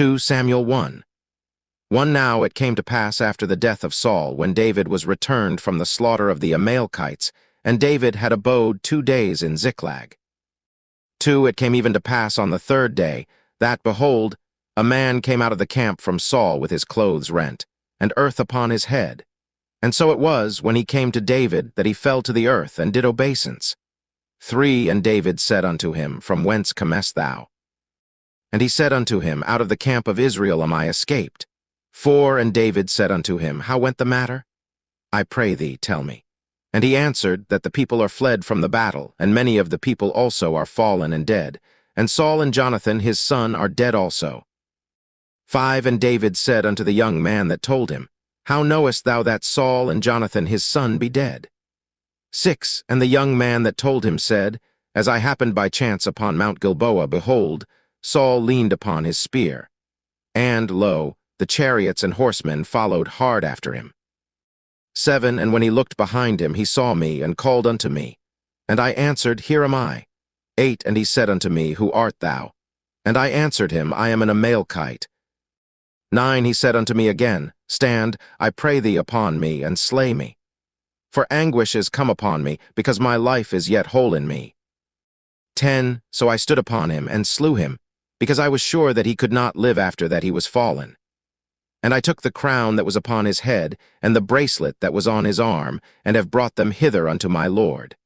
2 Samuel 1. 1 Now it came to pass after the death of Saul, when David was returned from the slaughter of the Amalekites, and David had abode 2 days in Ziklag. 2 It came even to pass on the 3rd day, that, behold, a man came out of the camp from Saul with his clothes rent, and earth upon his head. And so it was, when he came to David, that he fell to the earth, and did obeisance. 3 And David said unto him, From whence comest thou? And he said unto him, Out of the camp of Israel am I escaped. 4 And David said unto him, How went the matter? I pray thee, tell me. And he answered, That the people are fled from the battle, and many of the people also are fallen and dead, and Saul and Jonathan his son are dead also. 5 And David said unto the young man that told him, How knowest thou that Saul and Jonathan his son be dead? 6 And the young man that told him said, As I happened by chance upon Mount Gilboa, behold, Saul leaned upon his spear. And, lo, the chariots and horsemen followed hard after him. 7 And when he looked behind him, he saw me, and called unto me. And I answered, Here am I. 8 And he said unto me, Who art thou? And I answered him, I am an Amalekite. 9 He said unto me again, Stand, I pray thee, upon me, and slay me. For anguish is come upon me, because my life is yet whole in me. 10 So I stood upon him, and slew him, because I was sure that he could not live after that he was fallen. And I took the crown that was upon his head, and the bracelet that was on his arm, and have brought them hither unto my lord.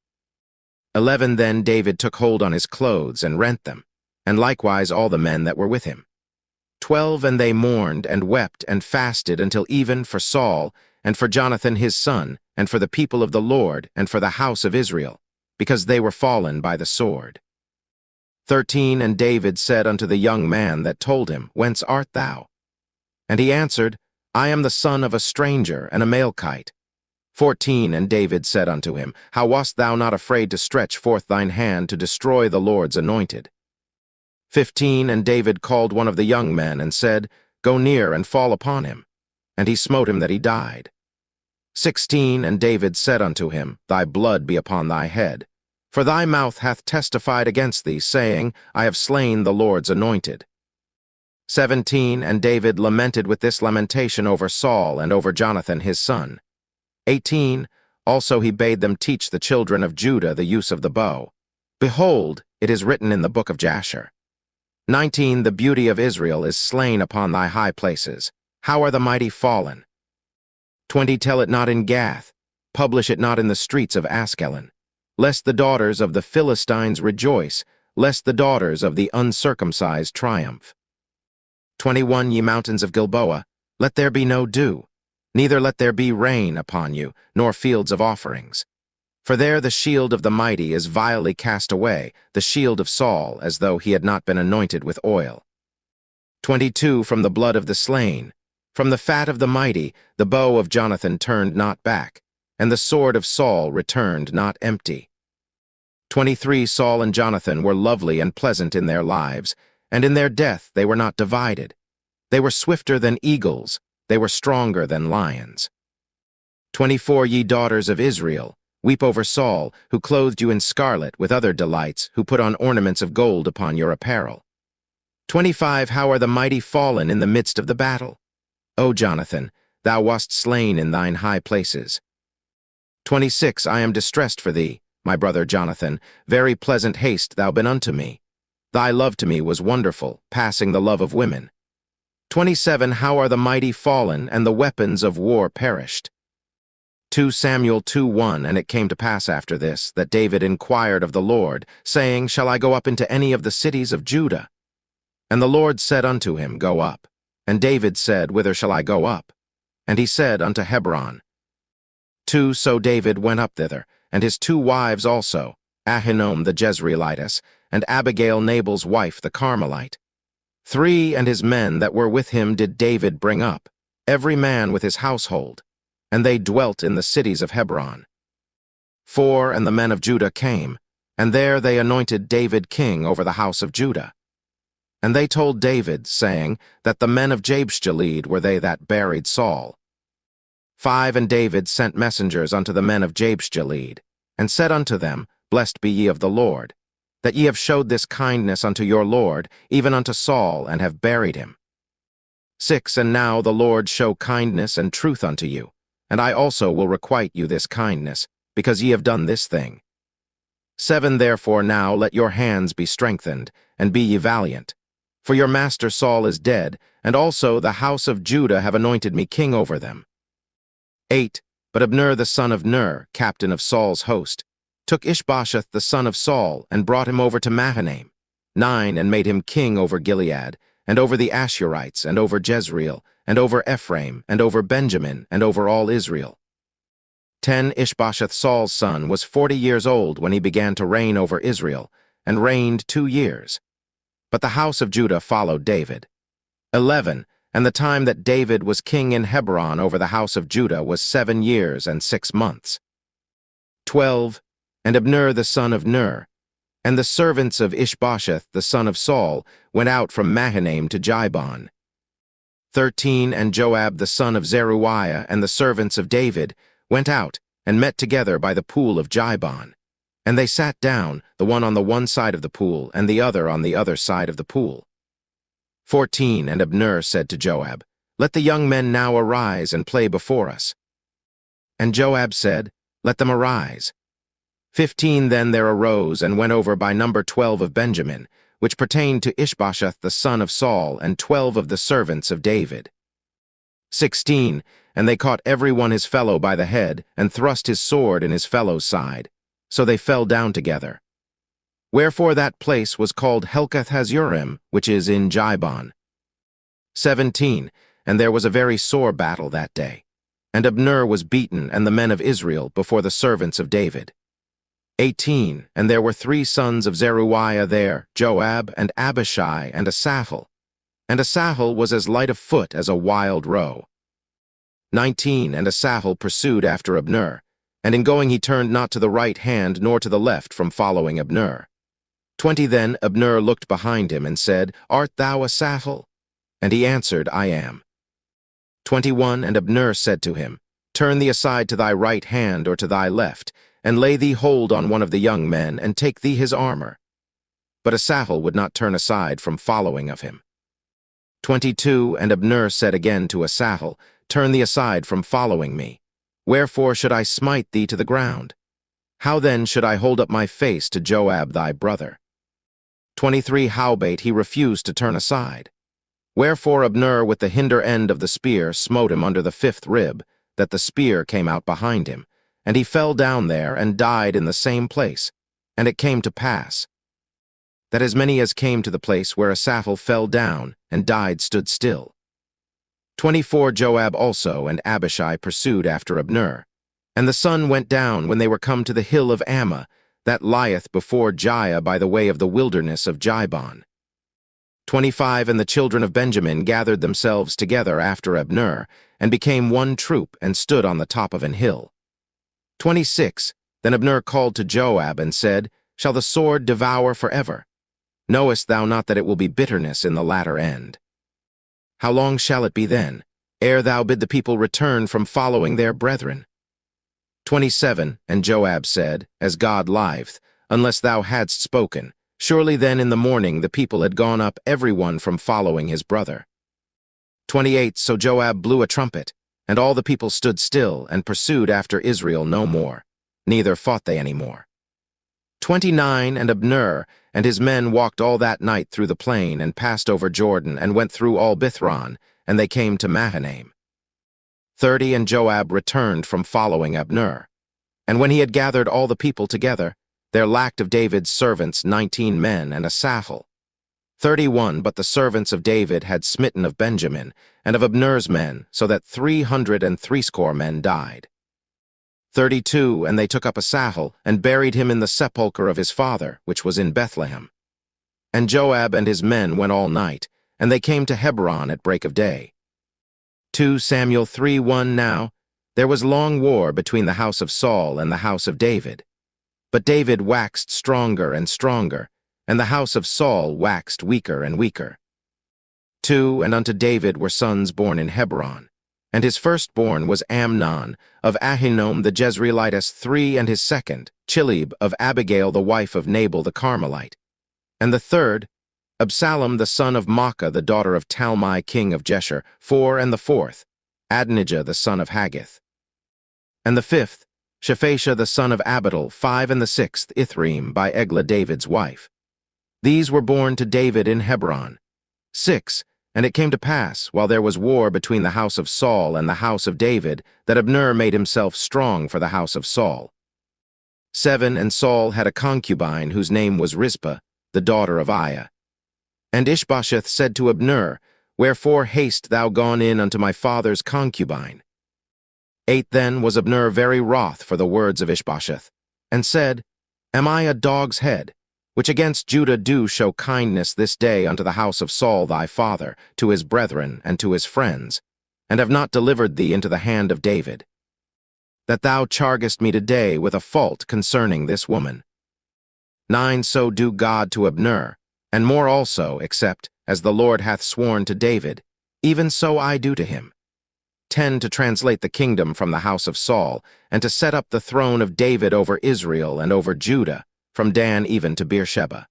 11 Then David took hold on his clothes, and rent them, and likewise all the men that were with him. 12 And they mourned, and wept, and fasted until even for Saul, and for Jonathan his son, and for the people of the Lord, and for the house of Israel, because they were fallen by the sword. 13 And David said unto the young man that told him, Whence art thou? And he answered, I am the son of a stranger, an Amalekite. 14 And David said unto him, How wast thou not afraid to stretch forth thine hand to destroy the Lord's anointed? 15 And David called one of the young men, and said, Go near and fall upon him. And he smote him that he died. 16 And David said unto him, Thy blood be upon thy head. For thy mouth hath testified against thee, saying, I have slain the Lord's anointed. 17 And David lamented with this lamentation over Saul and over Jonathan his son. 18 Also he bade them teach the children of Judah the use of the bow. Behold, it is written in the book of Jasher. 19 The beauty of Israel is slain upon thy high places. How are the mighty fallen? 20 Tell it not in Gath, publish it not in the streets of Askelon, lest the daughters of the Philistines rejoice, lest the daughters of the uncircumcised triumph. 21 Ye mountains of Gilboa, let there be no dew, neither let there be rain upon you, nor fields of offerings. For there the shield of the mighty is vilely cast away, the shield of Saul, as though he had not been anointed with oil. 22 From the blood of the slain, from the fat of the mighty, the bow of Jonathan turned not back, and the sword of Saul returned not empty. 23 Saul and Jonathan were lovely and pleasant in their lives, and in their death they were not divided. They were swifter than eagles, they were stronger than lions. 24 Ye daughters of Israel, weep over Saul, who clothed you in scarlet with other delights, who put on ornaments of gold upon your apparel. 25 How are the mighty fallen in the midst of the battle? O Jonathan, thou wast slain in thine high places. 26 I am distressed for thee, my brother Jonathan, very pleasant haste thou been unto me. Thy love to me was wonderful, passing the love of women. 27 How are the mighty fallen, and the weapons of war perished? 2 Samuel 2:1 And it came to pass after this, that David inquired of the Lord, saying, Shall I go up into any of the cities of Judah? And the Lord said unto him, Go up. And David said, Whither shall I go up? And he said, Unto Hebron. 2 So David went up thither, and his 2 wives also, Ahinoam the Jezreelitess, and Abigail Nabal's wife the Carmelite. 3 And his men that were with him did David bring up, every man with his household, and they dwelt in the cities of Hebron. 4 And the men of Judah came, and there they anointed David king over the house of Judah. And they told David, saying, that the men of Jabeshgilead were they that buried Saul. 5 And David sent messengers unto the men of Jabeshgilead, and said unto them, Blessed be ye of the Lord, that ye have showed this kindness unto your Lord, even unto Saul, and have buried him. 6. And now the Lord show kindness and truth unto you, and I also will requite you this kindness, because ye have done this thing. 7. Therefore now let your hands be strengthened, and be ye valiant. For your master Saul is dead, and also the house of Judah have anointed me king over them. 8. But Abner the son of Ner, captain of Saul's host, took Ishbosheth the son of Saul, and brought him over to Mahanaim. 9. And made him king over Gilead, and over the Ashurites, and over Jezreel, and over Ephraim, and over Benjamin, and over all Israel. 10. Ishbosheth Saul's son was 40 years old when he began to reign over Israel, and reigned 2 years. But the house of Judah followed David. 11. And the time that David was king in Hebron over the house of Judah was 7 years and 6 months. 12. And Abner the son of Ner, and the servants of Ishbosheth the son of Saul, went out from Mahanaim to Jibon. 13. And Joab the son of Zeruiah and the servants of David went out and met together by the pool of Jibon. And they sat down, the one on the one side of the pool, and the other on the other side of the pool. 14. And Abner said to Joab, Let the young men now arise and play before us. And Joab said, Let them arise. 15. Then there arose and went over by number 12 of Benjamin, which pertained to Ishbosheth the son of Saul, and 12 of the servants of David. 16. And they caught every one his fellow by the head, and thrust his sword in his fellow's side. So they fell down together. Wherefore that place was called Helkath Hazurim, which is in Jibon. 17. And there was a very sore battle that day. And Abner was beaten, and the men of Israel, before the servants of David. 18. And there were 3 sons of Zeruiah there, Joab, and Abishai, and Asahel. And Asahel was as light of foot as a wild roe. 19. And Asahel pursued after Abner, and in going he turned not to the right hand nor to the left from following Abner. 20. Then Abner looked behind him and said, Art thou Asahel? And he answered, I am. 21. And Abner said to him, Turn thee aside to thy right hand or to thy left, and lay thee hold on one of the young men, and take thee his armor. But Asahel would not turn aside from following of him. 22. And Abner said again to Asahel, Turn thee aside from following me. Wherefore should I smite thee to the ground? How then should I hold up my face to Joab thy brother? 23. Howbeit he refused to turn aside. Wherefore Abner with the hinder end of the spear smote him under the 5th rib, that the spear came out behind him, and he fell down there and died in the same place. And it came to pass that as many as came to the place where Asahel fell down and died stood still. 24. Joab also and Abishai pursued after Abner. And the sun went down when they were come to the hill of Ammah, that lieth before Giah by the way of the wilderness of Jibon. 25. And the children of Benjamin gathered themselves together after Abner, and became one troop, and stood on the top of an hill. 26. Then Abner called to Joab and said, Shall the sword devour forever? Knowest thou not that it will be bitterness in the latter end? How long shall it be then, ere thou bid the people return from following their brethren? 27. And Joab said, As God liveth, unless thou hadst spoken, surely then in the morning the people had gone up every one from following his brother. 28. So Joab blew a trumpet, and all the people stood still, and pursued after Israel no more, neither fought they any more. 29. And Abner and his men walked all that night through the plain, and passed over Jordan, and went through all Bithron, and they came to Mahanaim. 30. And Joab returned from following Abner. And when he had gathered all the people together, there lacked of David's servants 19 men and Asahel. 31. But the servants of David had smitten of Benjamin, and of Abner's men, so that 360 men died. 32. And they took up Asahel, and buried him in the sepulchre of his father, which was in Bethlehem. And Joab and his men went all night, and they came to Hebron at break of day. 2 Samuel 3:1. Now there was long war between the house of Saul and the house of David. But David waxed stronger and stronger, and the house of Saul waxed weaker and weaker. 2 And unto David were sons born in Hebron. And his firstborn was Amnon, of Ahinoam the Jezreelitess. 3 And his second, Chilib, of Abigail the wife of Nabal the Carmelite. And the third, Absalom the son of Maacah the daughter of Talmai king of Geshur, 4, and the 4th, Adonijah the son of Haggith. And the 5th, Shephatiah the son of Abital, 5, and the 6th, Ithream by Eglah David's wife. These were born to David in Hebron. 6, and it came to pass, while there was war between the house of Saul and the house of David, that Abner made himself strong for the house of Saul. 7, and Saul had a concubine whose name was Rizpah, the daughter of Aiah. And Ishbosheth said to Abner, Wherefore haste thou gone in unto my father's concubine? 8, then was Abner very wroth for the words of Ishbosheth, and said, Am I a dog's head, which against Judah do show kindness this day unto the house of Saul thy father, to his brethren and to his friends, and have not delivered thee into the hand of David? That thou chargest me today with a fault concerning this woman. 9, so do God to Abner, and more also, except, as the Lord hath sworn to David, even so I do to him. 10, to translate the kingdom from the house of Saul, and to set up the throne of David over Israel and over Judah, from Dan even to Beersheba.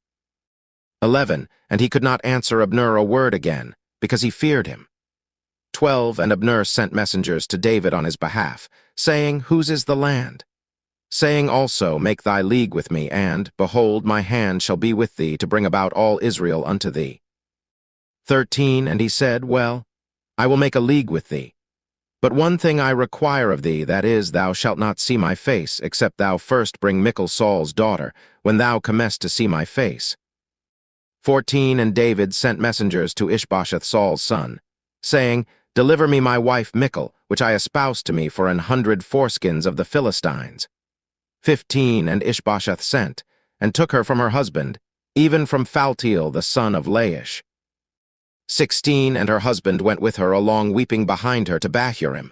11, and he could not answer Abner a word again, because he feared him. 12, and Abner sent messengers to David on his behalf, saying, Whose is the land? Saying also, Make thy league with me, and, behold, my hand shall be with thee to bring about all Israel unto thee. 13, and he said, Well, I will make a league with thee. But one thing I require of thee, that is, thou shalt not see my face, except thou first bring Michal Saul's daughter, when thou comest to see my face. 14, and David sent messengers to Ishbosheth Saul's son, saying, Deliver me my wife Michal, which I espoused to me for 100 foreskins of the Philistines. 15, and Ishbosheth sent, and took her from her husband, even from Phaltiel the son of Laish. 16, and her husband went with her along weeping behind her to Bahurim.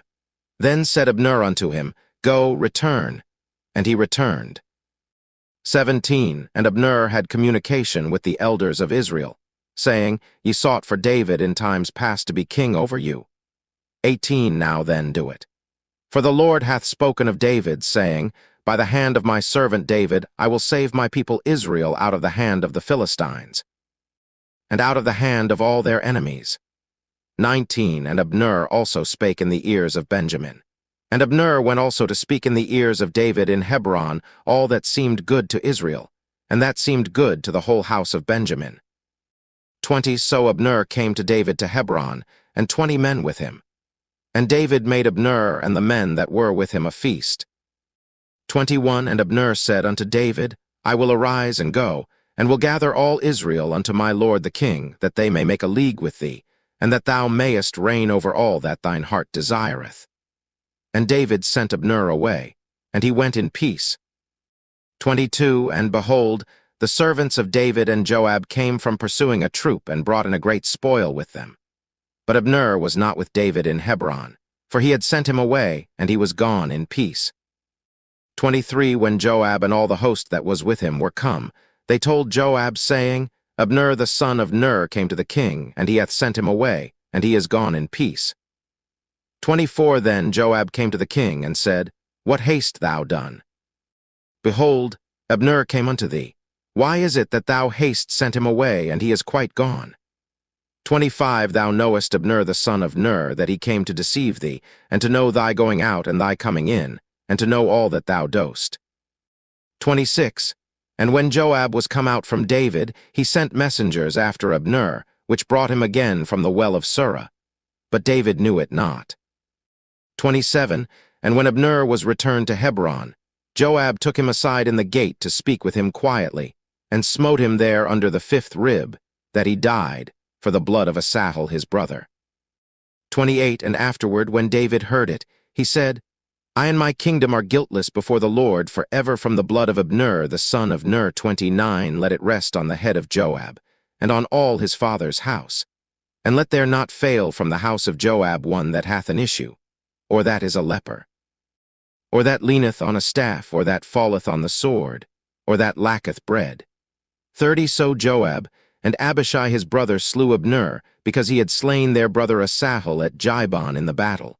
Then said Abner unto him, Go, return. And he returned. 17, and Abner had communication with the elders of Israel, saying, Ye sought for David in times past to be king over you. 18, now then do it. For the Lord hath spoken of David, saying, By the hand of my servant David I will save my people Israel out of the hand of the Philistines, and out of the hand of all their enemies. 19, and Abner also spake in the ears of Benjamin. And Abner went also to speak in the ears of David in Hebron all that seemed good to Israel, and that seemed good to the whole house of Benjamin. 20, so Abner came to David to Hebron, and 20 men with him. And David made Abner and the men that were with him a feast. 21, and Abner said unto David, I will arise and go, and will gather all Israel unto my lord the king, that they may make a league with thee, and that thou mayest reign over all that thine heart desireth. And David sent Abner away, and he went in peace. 22, and behold, the servants of David and Joab came from pursuing a troop, and brought in a great spoil with them. But Abner was not with David in Hebron, for he had sent him away, and he was gone in peace. 23, when Joab and all the host that was with him were come, they told Joab, saying, Abner the son of Ner came to the king, and he hath sent him away, and he is gone in peace. 24, then Joab came to the king, and said, What hast thou done? Behold, Abner came unto thee. Why is it that thou hast sent him away, and he is quite gone? 25, thou knowest Abner the son of Ner, that he came to deceive thee, and to know thy going out and thy coming in, and to know all that thou dost. 26, and when Joab was come out from David, he sent messengers after Abner, which brought him again from the well of Surah. But David knew it not. 27, and when Abner was returned to Hebron, Joab took him aside in the gate to speak with him quietly, and smote him there under the 5th rib, that he died, for the blood of Asahel his brother. 28, and afterward, when David heard it, he said, I and my kingdom are guiltless before the Lord, for ever from the blood of Abner the son of Ner. 29, let it rest on the head of Joab, and on all his father's house. And let there not fail from the house of Joab one that hath an issue, or that is a leper, or that leaneth on a staff, or that falleth on the sword, or that lacketh bread. 30, so Joab and Abishai his brother slew Abner, because he had slain their brother Asahel at Gibon in the battle.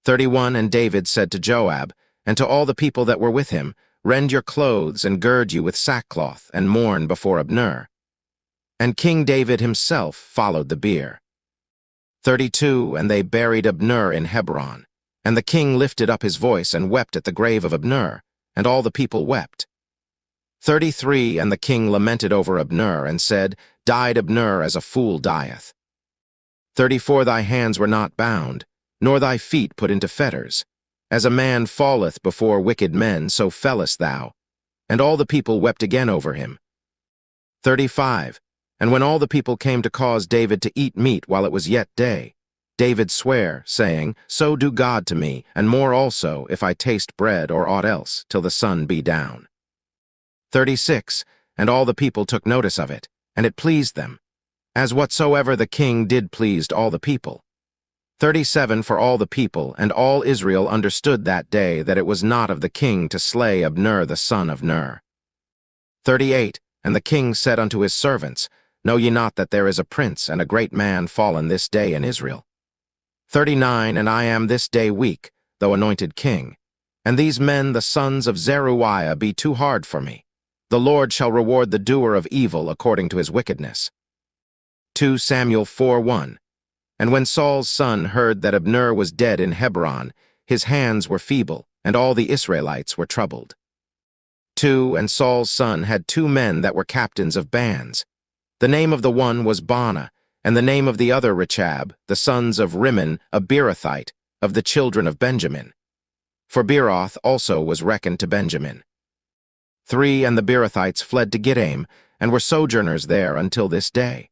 31, and David said to Joab, and to all the people that were with him, Rend your clothes, and gird you with sackcloth, and mourn before Abner. And King David himself followed the bier. 32 And they buried Abner in Hebron. And the king lifted up his voice and wept at the grave of Abner, and all the people wept. 33 And the king lamented over Abner, and said, Died Abner as a fool dieth. 34 Thy hands were not bound, nor thy feet put into fetters. As a man falleth before wicked men, so fellest thou. And all the people wept again over him. 35 And when all the people came to cause David to eat meat while it was yet day, David sware, saying, So do God to me, and more also, if I taste bread or aught else, till the sun be down. 36 And all the people took notice of it, and it pleased them, as whatsoever the king did pleased all the people. 37 For all the people and all Israel understood that day that it was not of the king to slay Abner the son of Ner. 38 And the king said unto his servants, Know ye not that there is a prince and a great man fallen this day in Israel? 39 And I am this day weak, though anointed king. And these men, the sons of Zeruiah, be too hard for me. The Lord shall reward the doer of evil according to his wickedness. 2 Samuel 4:1 And when Saul's son heard that Abner was dead in Hebron, his hands were feeble, and all the Israelites were troubled. 2 And Saul's son had 2 men that were captains of bands. The name of the one was Baanah, and the name of the other Rechab, the sons of Rimmon, a Beerothite, of the children of Benjamin. For Beeroth also was reckoned to Benjamin. 3 And the Beerothites fled to Gittaim, and were sojourners there until this day.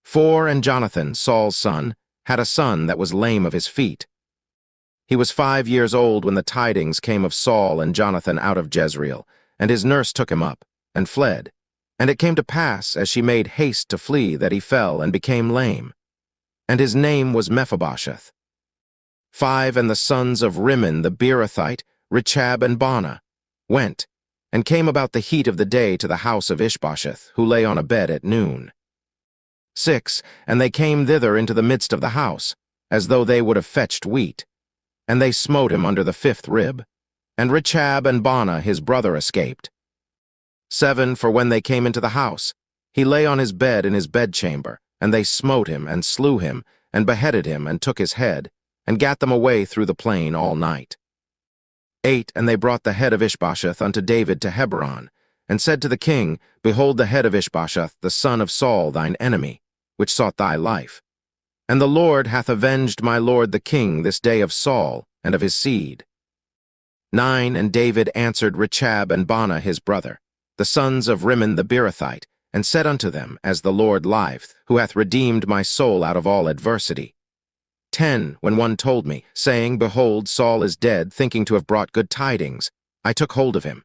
4 And Jonathan, Saul's son, had a son that was lame of his feet. He was 5 years old when the tidings came of Saul and Jonathan out of Jezreel, and his nurse took him up, and fled. And it came to pass, as she made haste to flee, that he fell and became lame. And his name was Mephibosheth. 5 And the sons of Rimmon the Beerothite, Rechab and Baanah, went, and came about the heat of the day to the house of Ishbosheth, who lay on a bed at noon. 6 And they came thither into the midst of the house, as though they would have fetched wheat. And they smote him under the 5th rib. And Rechab and Baanah his brother escaped. 7 For when they came into the house, he lay on his bed in his bedchamber, and they smote him, and slew him, and beheaded him, and took his head, and gat them away through the plain all night. 8 And they brought the head of Ishbosheth unto David to Hebron, and said to the king, Behold the head of Ishbosheth, the son of Saul, thine enemy, which sought thy life. And the Lord hath avenged my lord the king this day of Saul, and of his seed. 9 And David answered Rechab and Baanah his brother, the sons of Rimmon the Beerothite, and said unto them, As the Lord liveth, who hath redeemed my soul out of all adversity. 10 When one told me, saying, Behold, Saul is dead, thinking to have brought good tidings, I took hold of him,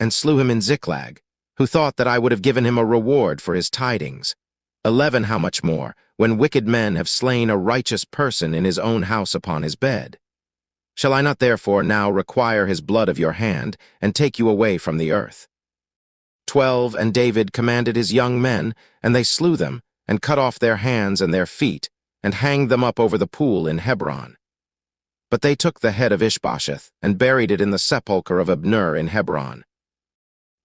and slew him in Ziklag, who thought that I would have given him a reward for his tidings. 11 How much more, when wicked men have slain a righteous person in his own house upon his bed? Shall I not therefore now require his blood of your hand, and take you away from the earth? 12 And David commanded his young men, and they slew them, and cut off their hands and their feet, and hanged them up over the pool in Hebron. But they took the head of Ishbosheth, and buried it in the sepulchre of Abner in Hebron.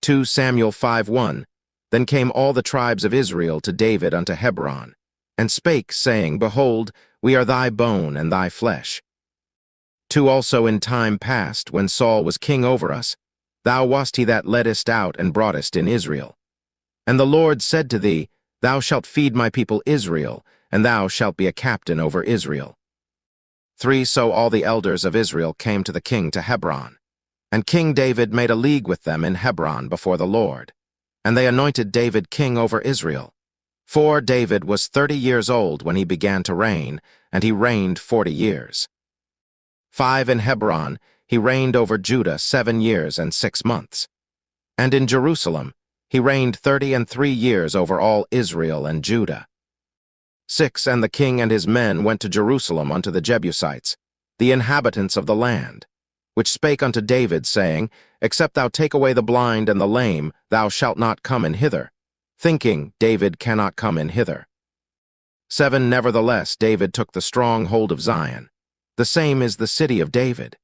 2 Samuel 5:1 Then came all the tribes of Israel to David unto Hebron, and spake, saying, Behold, we are thy bone and thy flesh. 2 Also in time past, when Saul was king over us, thou wast he that leddest out and broughtest in Israel. And the Lord said to thee, Thou shalt feed my people Israel, and thou shalt be a captain over Israel. 3 So all the elders of Israel came to the king to Hebron. And King David made a league with them in Hebron before the Lord. And they anointed David king over Israel. For David was 30 years old when he began to reign, and he reigned 40 years. 5 In Hebron he reigned over Judah 7 years and 6 months. And in Jerusalem he reigned 33 years over all Israel and Judah. 6 And the king and his men went to Jerusalem unto the Jebusites, the inhabitants of the land, which spake unto David, saying, Except thou take away the blind and the lame, thou shalt not come in hither, thinking, David cannot come in hither. 7 Nevertheless David took the strong hold of Zion. The same is the city of David.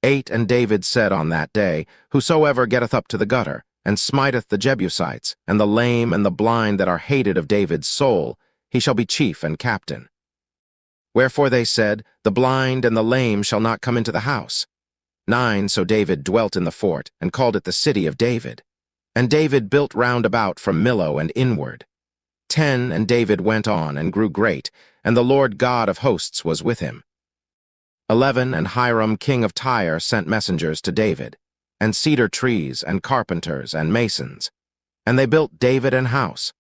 8 And David said on that day, Whosoever getteth up to the gutter, and smiteth the Jebusites, and the lame and the blind that are hated of David's soul, he shall be chief and captain. Wherefore they said, The blind and the lame shall not come into the house. 9 So David dwelt in the fort, and called it the city of David. And David built round about from Millo and inward. 10 And David went on and grew great, and the Lord God of hosts was with him. 11 And Hiram king of Tyre sent messengers to David, and cedar trees, and carpenters, and masons. And they built David an house.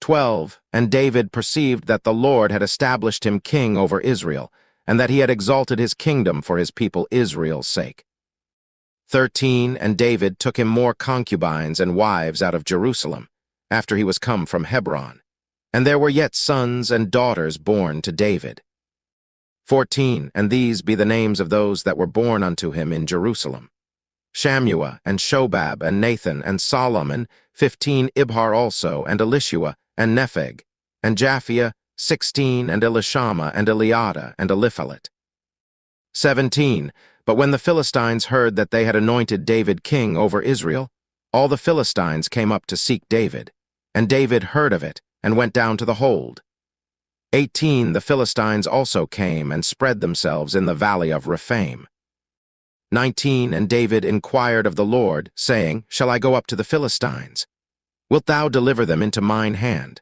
12 And David perceived that the Lord had established him king over Israel, and that he had exalted his kingdom for his people Israel's sake. 13 And David took him more concubines and wives out of Jerusalem, after he was come from Hebron. And there were yet sons and daughters born to David. 14 And these be the names of those that were born unto him in Jerusalem: Shammua, and Shobab, and Nathan, and Solomon. 15 Ibhar also, and Elishua, and Nepheg, and Japhia. 16 And Elishama, and Eliada, and Eliphalet. 17 But when the Philistines heard that they had anointed David king over Israel, all the Philistines came up to seek David. And David heard of it, and went down to the hold. 18 The Philistines also came and spread themselves in the valley of Rephaim. 19 And David inquired of the Lord, saying, Shall I go up to the Philistines? Wilt thou deliver them into mine hand?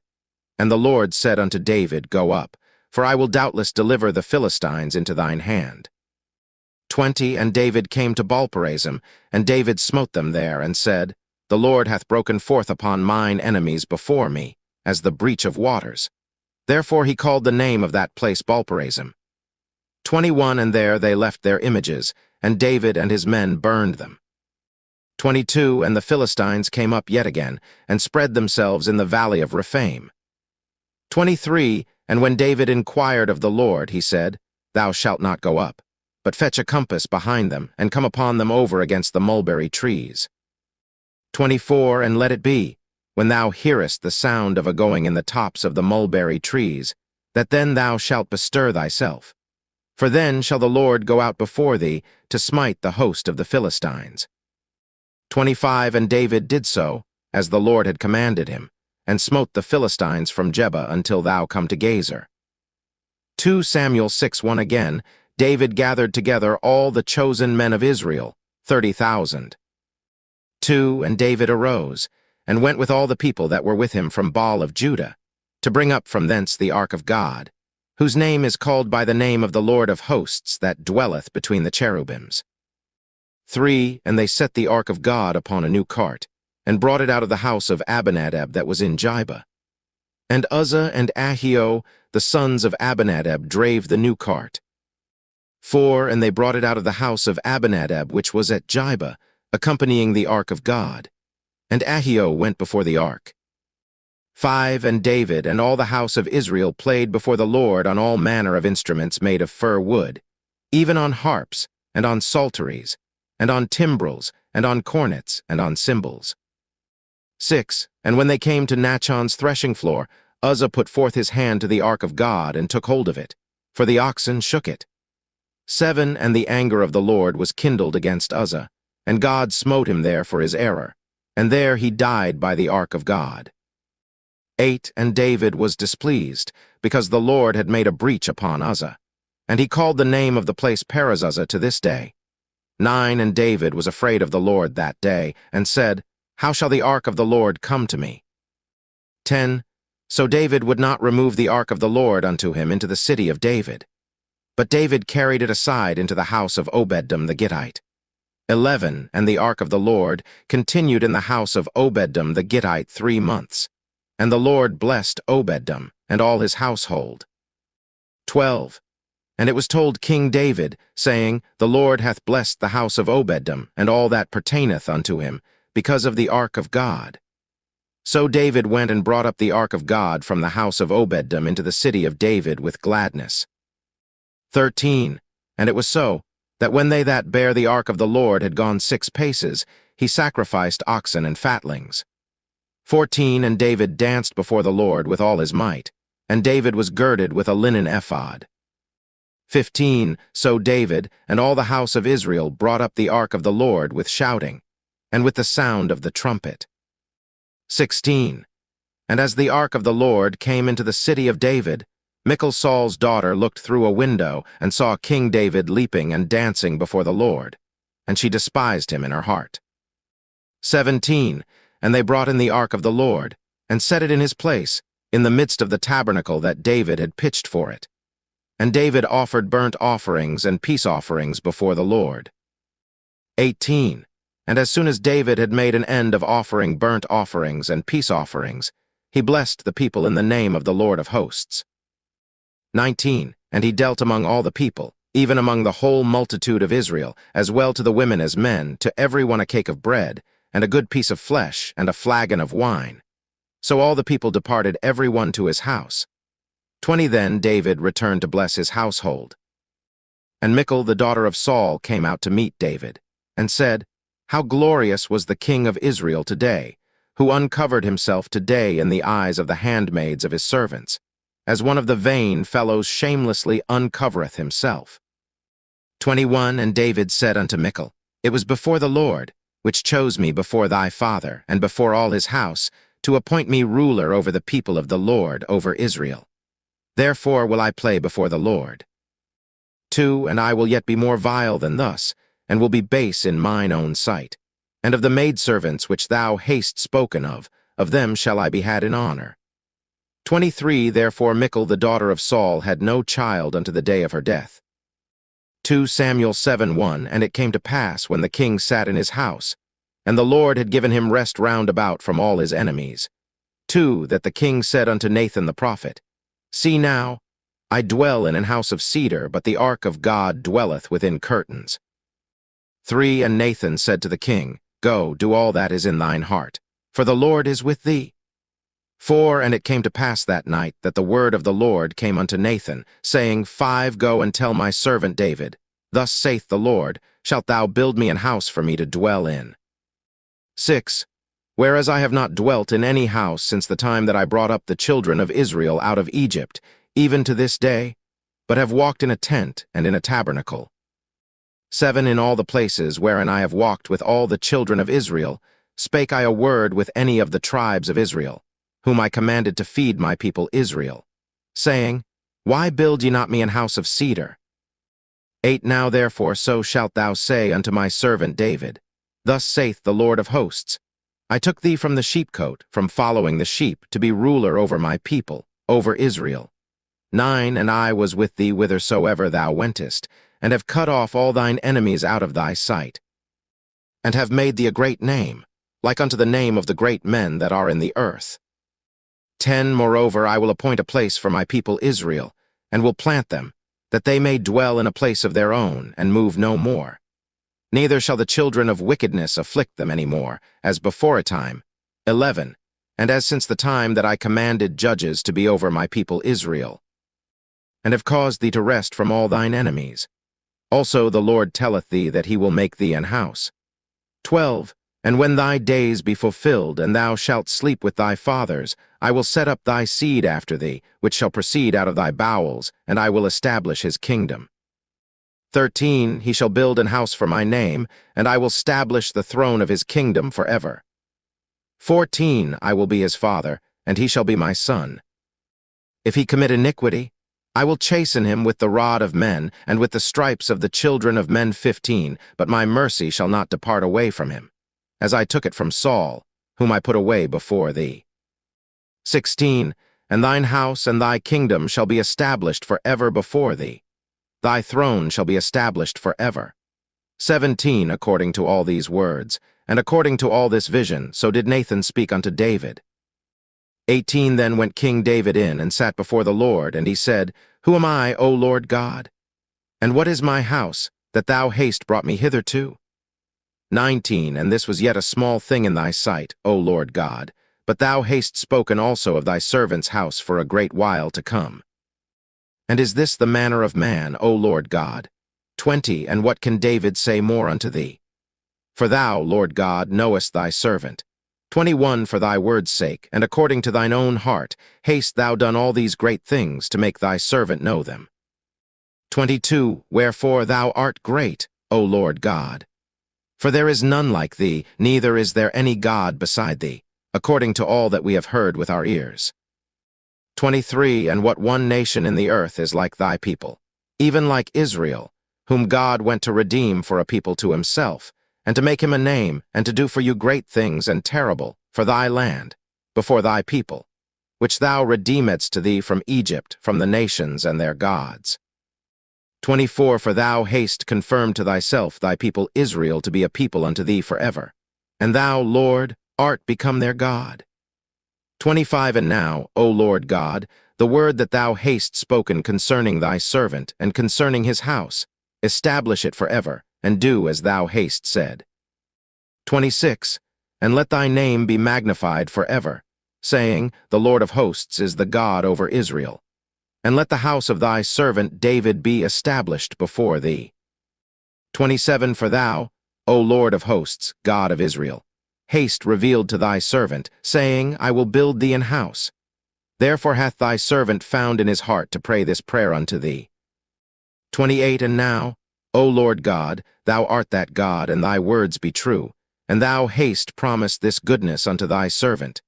And the Lord said unto David, Go up, for I will doubtless deliver the Philistines into thine hand. 20 And David came to Baal-perazim, and David smote them there, and said, The Lord hath broken forth upon mine enemies before me, as the breach of waters. Therefore he called the name of that place Baal-perazim. 21 And there they left their images, and David and his men burned them. 22 And the Philistines came up yet again, and spread themselves in the valley of Rephaim. 23 And when David inquired of the Lord, he said, Thou shalt not go up, but fetch a compass behind them, and come upon them over against the mulberry trees. 24 And let it be, when thou hearest the sound of a going in the tops of the mulberry trees, that then thou shalt bestir thyself. For then shall the Lord go out before thee to smite the host of the Philistines. 25 And David did so, as the Lord had commanded him, and smote the Philistines from Jeba until thou come to Gazer. 2 Samuel 6:1 Again, David gathered together all the chosen men of Israel, 30,000. 2 And David arose, and went with all the people that were with him from Baal of Judah, to bring up from thence the ark of God, whose name is called by the name of the Lord of hosts that dwelleth between the cherubims. 3 And they set the ark of God upon a new cart, and brought it out of the house of Abinadab that was in Jibah. And Uzzah and Ahio, the sons of Abinadab, drave the new cart. 4 And they brought it out of the house of Abinadab which was at Jibah, accompanying the ark of God. And Ahio went before the ark. 5 And David and all the house of Israel played before the Lord on all manner of instruments made of fir wood, even on harps, and on psalteries, and on timbrels, and on cornets, and on cymbals. 6 And when they came to Nachon's threshing floor, Uzzah put forth his hand to the ark of God, and took hold of it, for the oxen shook it. 7 And the anger of the Lord was kindled against Uzzah, and God smote him there for his error, and there he died by the ark of God. 8 And David was displeased, because the Lord had made a breach upon Uzzah, and he called the name of the place Perez-Uzzah to this day. 9 And David was afraid of the Lord that day, and said, How shall the ark of the Lord come to me? 10 So David would not remove the ark of the Lord unto him into the city of David, but David carried it aside into the house of Obed-edom the Gittite. 11 And the ark of the Lord continued in the house of Obed-edom the Gittite 3 months, and the Lord blessed Obed-edom and all his household. 12 And it was told King David, saying, The Lord hath blessed the house of Obed-edom and all that pertaineth unto him, because of the ark of God. So David went and brought up the ark of God from the house of Obed-edom into the city of David with gladness. 13 And it was so, that when they that bare the ark of the Lord had gone 6 paces, he sacrificed oxen and fatlings. 14 And David danced before the Lord with all his might, and David was girded with a linen ephod. 15 So David and all the house of Israel brought up the ark of the Lord with shouting. and with the sound of the trumpet. 16. And as the ark of the Lord came into the city of David, Michal Saul's daughter looked through a window and saw King David leaping and dancing before the Lord, and she despised him in her heart. 17. And they brought in the ark of the Lord, and set it in his place, in the midst of the tabernacle that David had pitched for it. And David offered burnt offerings and peace offerings before the Lord. 18. And as soon as David had made an end of offering burnt offerings and peace offerings, he blessed the people in the name of the Lord of hosts. 19. And he dealt among all the people, even among the whole multitude of Israel, as well to the women as men, to every one a cake of bread, and a good piece of flesh, and a flagon of wine. So all the people departed every one to his house. 20. Then David returned to bless his household. And Michal, the daughter of Saul, came out to meet David, and said, How glorious was the king of Israel today, who uncovered himself today in the eyes of the handmaids of his servants, as one of the vain fellows shamelessly uncovereth himself. 21. And David said unto Michal, It was before the Lord, which chose me before thy father, and before all his house, to appoint me ruler over the people of the Lord, over Israel. Therefore will I play before the Lord. 2. And I will yet be more vile than thus, and will be base in mine own sight. And of the maidservants which thou hast spoken of them shall I be had in honor. 23. Therefore Michal the daughter of Saul had no child unto the day of her death. 2 Samuel 7:1. And it came to pass, when the king sat in his house, and the Lord had given him rest round about from all his enemies. 2. That the king said unto Nathan the prophet, See now, I dwell in an house of cedar, but the ark of God dwelleth within curtains. 3. And Nathan said to the king, Go, do all that is in thine heart, for the Lord is with thee. 4. And it came to pass that night that the word of the Lord came unto Nathan, saying, 5. Go and tell my servant David, Thus saith the Lord, Shalt thou build me an house for me to dwell in? 6. Whereas I have not dwelt in any house since the time that I brought up the children of Israel out of Egypt, even to this day, but have walked in a tent and in a tabernacle. 7. In all the places wherein I have walked with all the children of Israel, spake I a word with any of the tribes of Israel, whom I commanded to feed my people Israel, saying, Why build ye not me an house of cedar? 8. Now therefore so shalt thou say unto my servant David, Thus saith the Lord of hosts, I took thee from the sheepcote, from following the sheep, to be ruler over my people, over Israel. 9. And I was with thee whithersoever thou wentest, and have cut off all thine enemies out of thy sight, and have made thee a great name, like unto the name of the great men that are in the earth. 10. Moreover, I will appoint a place for my people Israel, and will plant them, that they may dwell in a place of their own, and move no more. Neither shall the children of wickedness afflict them any more, as before a time. 11. And as since the time that I commanded judges to be over my people Israel, and have caused thee to rest from all thine enemies. Also the Lord telleth thee that he will make thee an house. 12. And when thy days be fulfilled, and thou shalt sleep with thy fathers, I will set up thy seed after thee, which shall proceed out of thy bowels, and I will establish his kingdom. 13. He shall build an house for my name, and I will establish the throne of his kingdom forever. 14. I will be his father, and he shall be my son. If he commit iniquity, I will chasten him with the rod of men, and with the stripes of the children of men. 15. But my mercy shall not depart away from him, as I took it from Saul, whom I put away before thee. 16. And thine house and thy kingdom shall be established forever before thee. Thy throne shall be established forever. 17. According to all these words, and according to all this vision, so did Nathan speak unto David. 18. Then went King David in, and sat before the Lord, and he said, Who am I, O Lord God? And what is my house, that thou hast brought me hitherto? 19. And this was yet a small thing in thy sight, O Lord God, but thou hast spoken also of thy servant's house for a great while to come. And is this the manner of man, O Lord God? 20. And what can David say more unto thee? For thou, Lord God, knowest thy servant. 21. For thy word's sake, and according to thine own heart, hast thou done all these great things to make thy servant know them. 22. Wherefore thou art great, O Lord God. For there is none like thee, neither is there any God beside thee, according to all that we have heard with our ears. 23. And what one nation in the earth is like thy people, even like Israel, whom God went to redeem for a people to himself, and to make him a name, and to do for you great things and terrible, for thy land, before thy people, which thou redeemedst to thee from Egypt, from the nations and their gods. 24. For thou hast confirmed to thyself thy people Israel to be a people unto thee forever, and thou, Lord, art become their God. 25. And now, O Lord God, the word that thou hast spoken concerning thy servant and concerning his house, establish it forever, and do as thou hast said. 26. And let thy name be magnified forever, saying, The Lord of hosts is the God over Israel. And let the house of thy servant David be established before thee. 27. For thou, O Lord of hosts, God of Israel, hast revealed to thy servant, saying, I will build thee an house. Therefore hath thy servant found in his heart to pray this prayer unto thee. 28. And now, O Lord God, thou art that God, and thy words be true, and thou hast promised this goodness unto thy servant.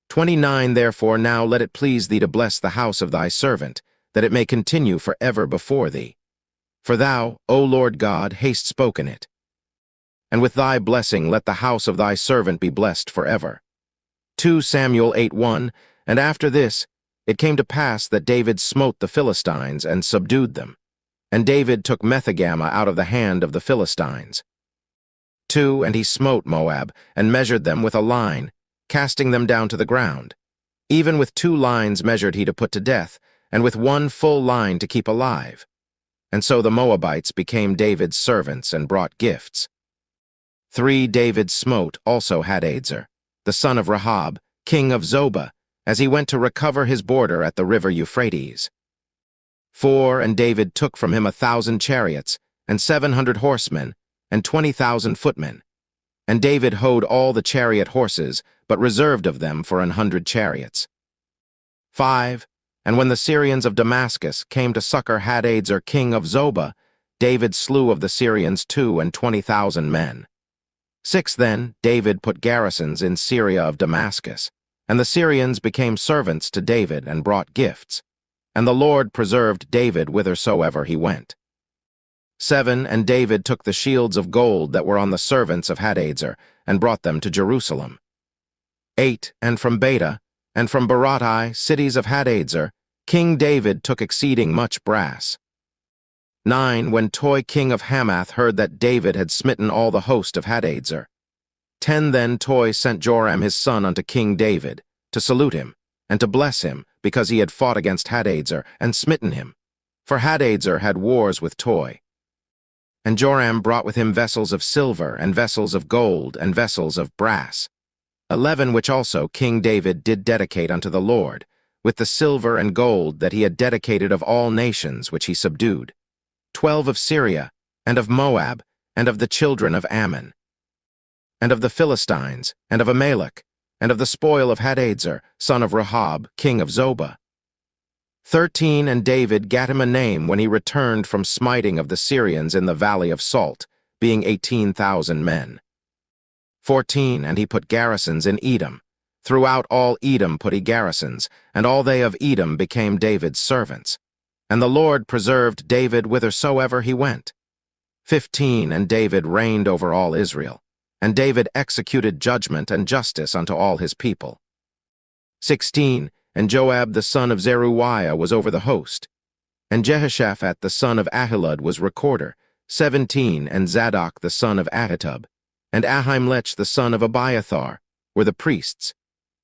29. Therefore now let it please thee to bless the house of thy servant, that it may continue forever before thee. For thou, O Lord God, hast spoken it. And with thy blessing let the house of thy servant be blessed forever. 2 Samuel 8:1. And after this, it came to pass that David smote the Philistines and subdued them. And David took Methegama out of the hand of the Philistines. 2. And he smote Moab, and measured them with a line, casting them down to the ground. Even with 2 lines measured he to put to death, and with 1 full line to keep alive. And so the Moabites became David's servants and brought gifts. 3. David smote also Hadadezer, the son of Rehob, king of Zobah, as he went to recover his border at the river Euphrates. 4. And David took from him 1,000 chariots, and 700 horsemen, and 20,000 footmen. And David houghed all the chariot horses, but reserved of them for 100 chariots. 5. And when the Syrians of Damascus came to succor Hadadezer king of Zobah, David slew of the Syrians 22,000 men. 6. Then David put garrisons in Syria of Damascus, and the Syrians became servants to David and brought gifts. And the Lord preserved David whithersoever he went. 7. And David took the shields of gold that were on the servants of Hadadezer, and brought them to Jerusalem. 8. And from Beta, and from Baratai, cities of Hadadezer, King David took exceeding much brass. 9. When Toi king of Hamath heard that David had smitten all the host of Hadadezer. 10. Then Toi sent Joram his son unto King David, to salute him, and to bless him, because he had fought against Hadadezer, and smitten him. For Hadadezer had wars with Toi. And Joram brought with him vessels of silver, and vessels of gold, and vessels of brass. 11. Which also King David did dedicate unto the Lord, with the silver and gold that he had dedicated of all nations which he subdued. 12. Of Syria, and of Moab, and of the children of Ammon, and of the Philistines, and of Amalek, and of the spoil of Hadadezer, son of Rehob, king of Zobah. 13. And David gat him a name when he returned from smiting of the Syrians in the valley of Salt, being 18,000 men. 14. And he put garrisons in Edom. Throughout all Edom put he garrisons, and all they of Edom became David's servants. And the Lord preserved David whithersoever he went. 15. And David reigned over all Israel, and David executed judgment and justice unto all his people. 16. And Joab the son of Zeruiah was over the host, and Jehoshaphat the son of Ahilud was recorder. 17. And Zadok the son of Ahitub, and Ahimelech the son of Abiathar were the priests,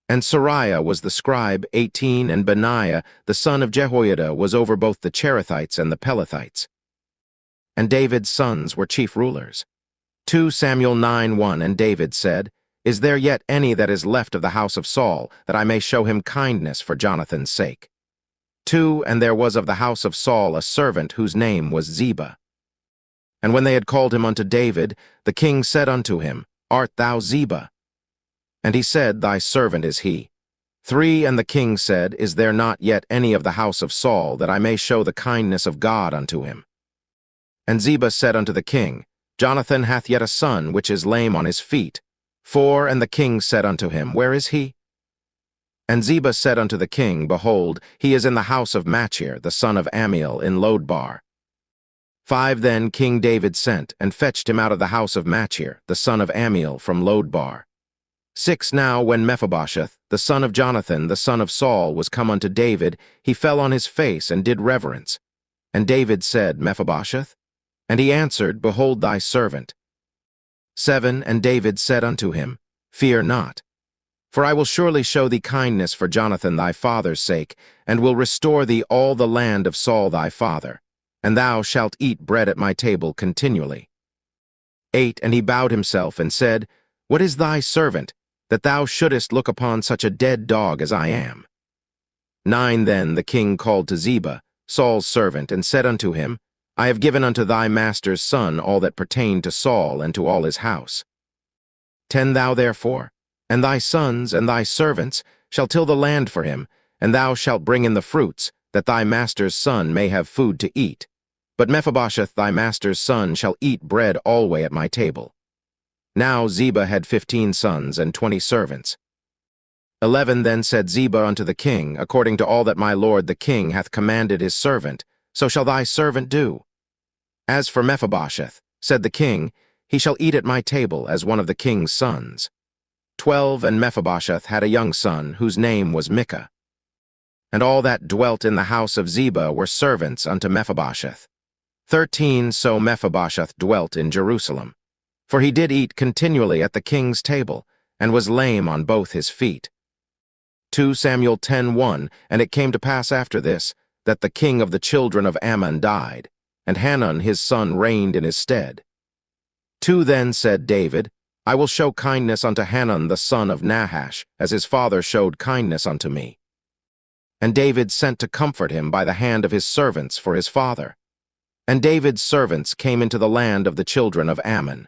and Sariah was the scribe. 18. And Benaiah the son of Jehoiada was over both the Cherethites and the Pelethites. And David's sons were chief rulers. 2 Samuel 9:1. And David said, Is there yet any that is left of the house of Saul, that I may show him kindness for Jonathan's sake? 2. And there was of the house of Saul a servant whose name was Ziba. And when they had called him unto David, the king said unto him, Art thou Ziba? And he said, Thy servant is he. 3. And the king said, Is there not yet any of the house of Saul, that I may show the kindness of God unto him? And Ziba said unto the king, Jonathan hath yet a son, which is lame on his feet. 4. And the king said unto him, Where is he? And Ziba said unto the king, Behold, he is in the house of Machir, the son of Ammiel, in Lodebar. 5. Then King David sent, and fetched him out of the house of Machir, the son of Ammiel, from Lodebar. 6. Now when Mephibosheth, the son of Jonathan, the son of Saul, was come unto David, he fell on his face, and did reverence. And David said, Mephibosheth? And he answered, Behold thy servant. 7. And David said unto him, Fear not. For I will surely show thee kindness for Jonathan thy father's sake, and will restore thee all the land of Saul thy father, and thou shalt eat bread at my table continually. 8. And he bowed himself, and said, What is thy servant, that thou shouldest look upon such a dead dog as I am? 9. Then the king called to Ziba, Saul's servant, and said unto him, I have given unto thy master's son all that pertained to Saul and to all his house. 10. Thou therefore, and thy sons and thy servants, shall till the land for him, and thou shalt bring in the fruits, that thy master's son may have food to eat. But Mephibosheth thy master's son shall eat bread alway at my table. Now Ziba had 15 sons and 20 servants. 11. Then said Ziba unto the king, According to all that my lord the king hath commanded his servant, so shall thy servant do. As for Mephibosheth, said the king, he shall eat at my table as one of the king's sons. 12. And Mephibosheth had a young son, whose name was Micah. And all that dwelt in the house of Ziba were servants unto Mephibosheth. 13. So Mephibosheth dwelt in Jerusalem. For he did eat continually at the king's table, and was lame on both his feet. 2 Samuel 10:1. And it came to pass after this, that the king of the children of Ammon died, and Hanun his son reigned in his stead. 2. Then said David, I will show kindness unto Hanun the son of Nahash, as his father showed kindness unto me. And David sent to comfort him by the hand of his servants for his father. And David's servants came into the land of the children of Ammon.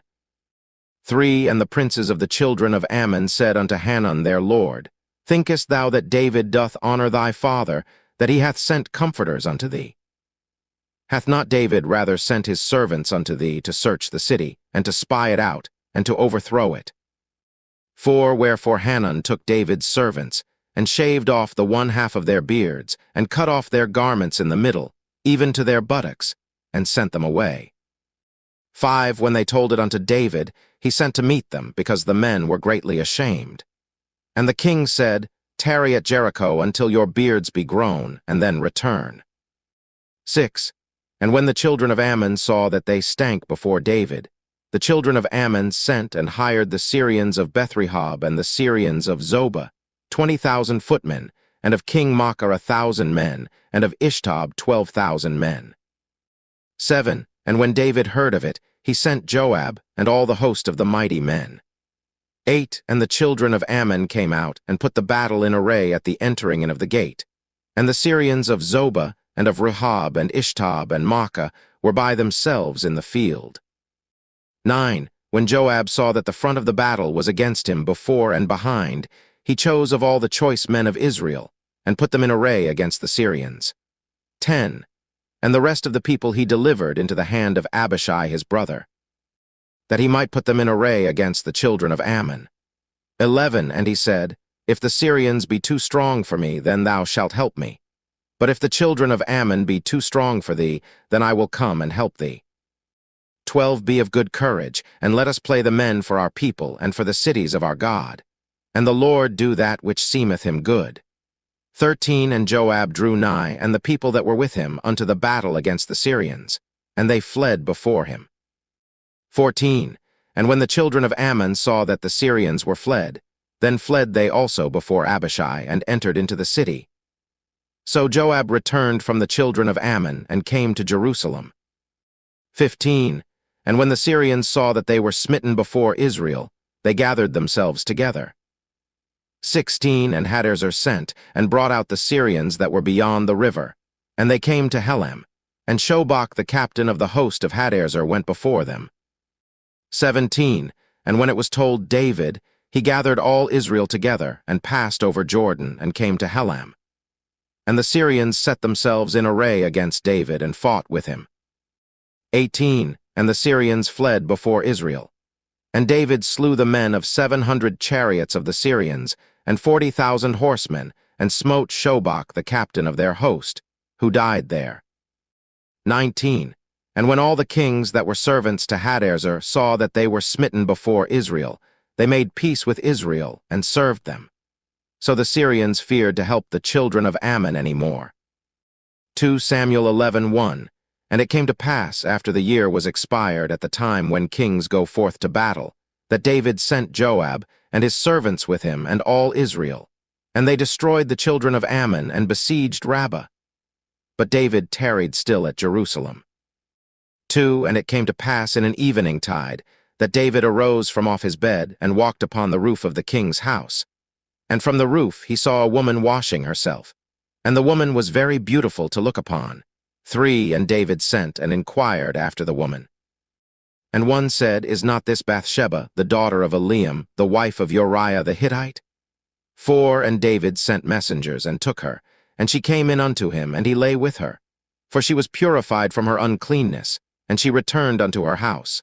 3. And the princes of the children of Ammon said unto Hanun their lord, Thinkest thou that David doth honor thy father, that he hath sent comforters unto thee? Hath not David rather sent his servants unto thee to search the city, and to spy it out, and to overthrow it? 4. Wherefore Hanun took David's servants, and shaved off the one half of their beards, and cut off their garments in the middle, even to their buttocks, and sent them away. 5. When they told it unto David, he sent to meet them, because the men were greatly ashamed. And the king said, Tarry at Jericho until your beards be grown, and then return. 6. And when the children of Ammon saw that they stank before David, the children of Ammon sent and hired the Syrians of Bethrehob and the Syrians of Zobah, 20,000 footmen, and of King Maachah 1,000 men, and of Ishtob 12,000 men. 7. And when David heard of it, he sent Joab and all the host of the mighty men. 8. And the children of Ammon came out and put the battle in array at the entering in of the gate. And the Syrians of Zobah and of Rehob and Ishtob and Maachah were by themselves in the field. 9. When Joab saw that the front of the battle was against him before and behind, he chose of all the choice men of Israel, and put them in array against the Syrians. 10. And the rest of the people he delivered into the hand of Abishai his brother, that he might put them in array against the children of Ammon. 11. And he said, If the Syrians be too strong for me, then thou shalt help me. But if the children of Ammon be too strong for thee, then I will come and help thee. 12. Be of good courage, and let us play the men for our people and for the cities of our God. And the Lord do that which seemeth him good. 13. And Joab drew nigh, and the people that were with him, unto the battle against the Syrians, and they fled before him. 14. And when the children of Ammon saw that the Syrians were fled, then fled they also before Abishai, and entered into the city. So Joab returned from the children of Ammon, and came to Jerusalem. 15. And when the Syrians saw that they were smitten before Israel, they gathered themselves together. 16. And Hadarezer sent, and brought out the Syrians that were beyond the river, and they came to Helam, and Shobach the captain of the host of Hadarezer went before them. 17. And when it was told David, he gathered all Israel together, and passed over Jordan, and came to Helam. And the Syrians set themselves in array against David, and fought with him. 18. and the Syrians fled before Israel. And David slew the men of 700 chariots of the Syrians, and 40,000 horsemen, and smote Shobach the captain of their host, who died there. 19. And when all the kings that were servants to Hadaezer saw that they were smitten before Israel, they made peace with Israel and served them. So the Syrians feared to help the children of Ammon any more. 2 Samuel 11:1. And it came to pass, after the year was expired at the time when kings go forth to battle, that David sent Joab, and his servants with him, and all Israel. And they destroyed the children of Ammon, and besieged Rabbah. But David tarried still at Jerusalem. 2 And it came to pass in an evening tide, that David arose from off his bed, and walked upon the roof of the king's house. And from the roof he saw a woman washing herself, and the woman was very beautiful to look upon. 3 And David sent and inquired after the woman. And one said, Is not this Bathsheba, the daughter of Eliam, the wife of Uriah the Hittite? 4 And David sent messengers, and took her, and she came in unto him, and he lay with her. For she was purified from her uncleanness, and she returned unto her house.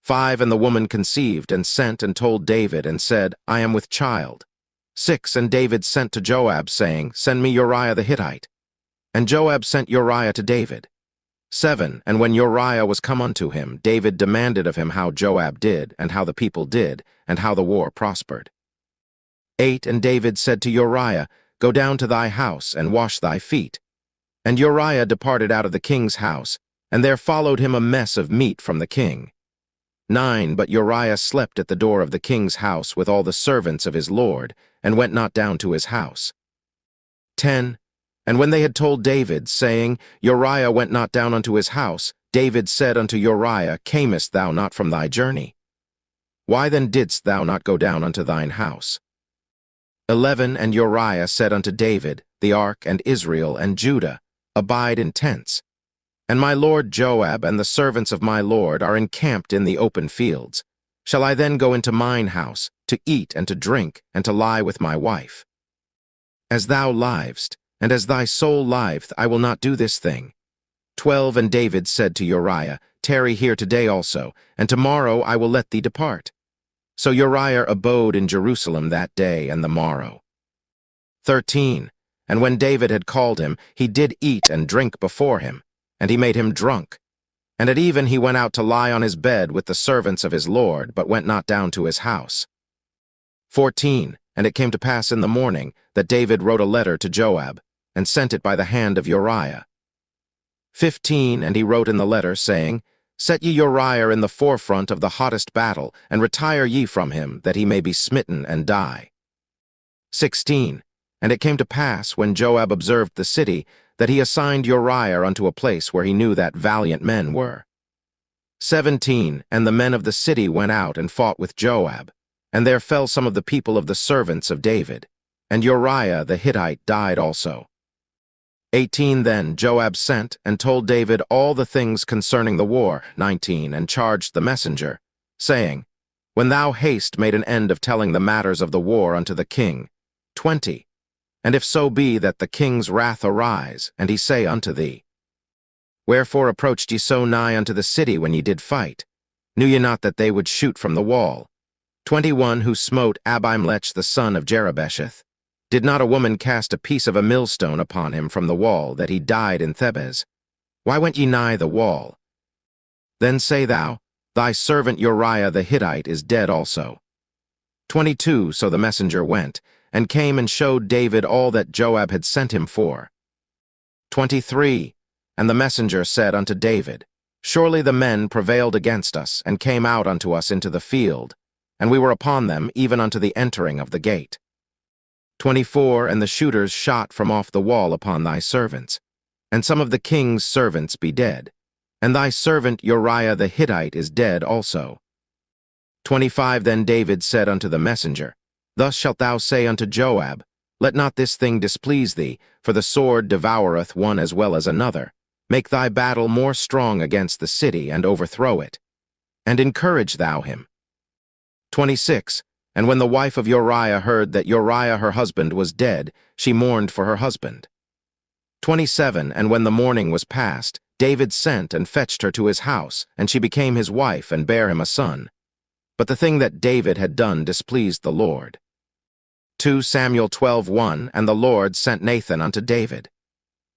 5 And the woman conceived, and sent and told David, and said, I am with child. 6 And David sent to Joab, saying, Send me Uriah the Hittite. And Joab sent Uriah to David. 7 And when Uriah was come unto him, David demanded of him how Joab did, and how the people did, and how the war prospered. 8 And David said to Uriah, Go down to thy house, and wash thy feet. And Uriah departed out of the king's house, and there followed him a mess of meat from the king. 9 But Uriah slept at the door of the king's house with all the servants of his lord, and went not down to his house. 10 And when they had told David, saying, Uriah went not down unto his house, David said unto Uriah, Camest thou not from thy journey? Why then didst thou not go down unto thine house? 11 And Uriah said unto David, The ark and Israel and Judah abide in tents. And my lord Joab and the servants of my lord are encamped in the open fields. Shall I then go into mine house, to eat and to drink, and to lie with my wife? As thou livest, and as thy soul liveth, I will not do this thing. 12 And David said to Uriah, Tarry here today also, and tomorrow I will let thee depart. So Uriah abode in Jerusalem that day and the morrow. 13 And when David had called him, he did eat and drink before him, and he made him drunk. And at even he went out to lie on his bed with the servants of his lord, but went not down to his house. 14 And it came to pass in the morning that David wrote a letter to Joab, and sent it by the hand of Uriah. 15 And he wrote in the letter, saying, Set ye Uriah in the forefront of the hottest battle, and retire ye from him, that he may be smitten and die. 16 And it came to pass, when Joab observed the city, that he assigned Uriah unto a place where he knew that valiant men were. 17 And the men of the city went out and fought with Joab, and there fell some of the people of the servants of David, and Uriah the Hittite died also. 18 Then Joab sent and told David all the things concerning the war. 19 And charged the messenger, saying, When thou hast made an end of telling the matters of the war unto the king. 20 And if so be that the king's wrath arise, and he say unto thee, Wherefore approached ye so nigh unto the city when ye did fight? Knew ye not that they would shoot from the wall? 21 Who smote Abimelech the son of Jerubbesheth? Did not a woman cast a piece of a millstone upon him from the wall, that he died in Thebez? Why went ye nigh the wall? Then say thou, Thy servant Uriah the Hittite is dead also. 22 So the messenger went, and came and showed David all that Joab had sent him for. 23 And the messenger said unto David, Surely the men prevailed against us, and came out unto us into the field, and we were upon them even unto the entering of the gate. 24 And the shooters shot from off the wall upon thy servants, and some of the king's servants be dead, and thy servant Uriah the Hittite is dead also. 25 Then David said unto the messenger, Thus shalt thou say unto Joab, Let not this thing displease thee, for the sword devoureth one as well as another. Make thy battle more strong against the city, and overthrow it. And encourage thou him. 26 And when the wife of Uriah heard that Uriah her husband was dead, she mourned for her husband. 27 And when the mourning was past, David sent and fetched her to his house, and she became his wife and bare him a son. But the thing that David had done displeased the Lord. 2 Samuel 12:1 And the Lord sent Nathan unto David.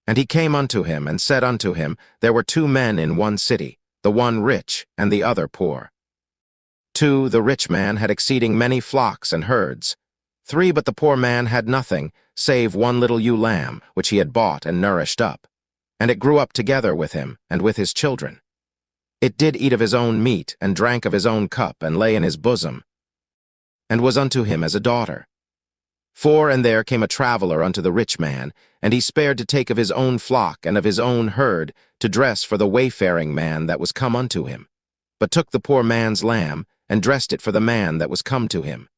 And he came unto him, and said unto him, There were 2 men in one city, the one rich, and the other poor. 2 The rich man had exceeding many flocks and herds. 3 But the poor man had nothing, save one little ewe lamb, which he had bought and nourished up. And it grew up together with him, and with his children. It did eat of his own meat, and drank of his own cup, and lay in his bosom, and was unto him as a daughter. 4 And there came a traveler unto the rich man, and he spared to take of his own flock and of his own herd, to dress for the wayfaring man that was come unto him, but took the poor man's lamb, and dressed it for the man that was come to him.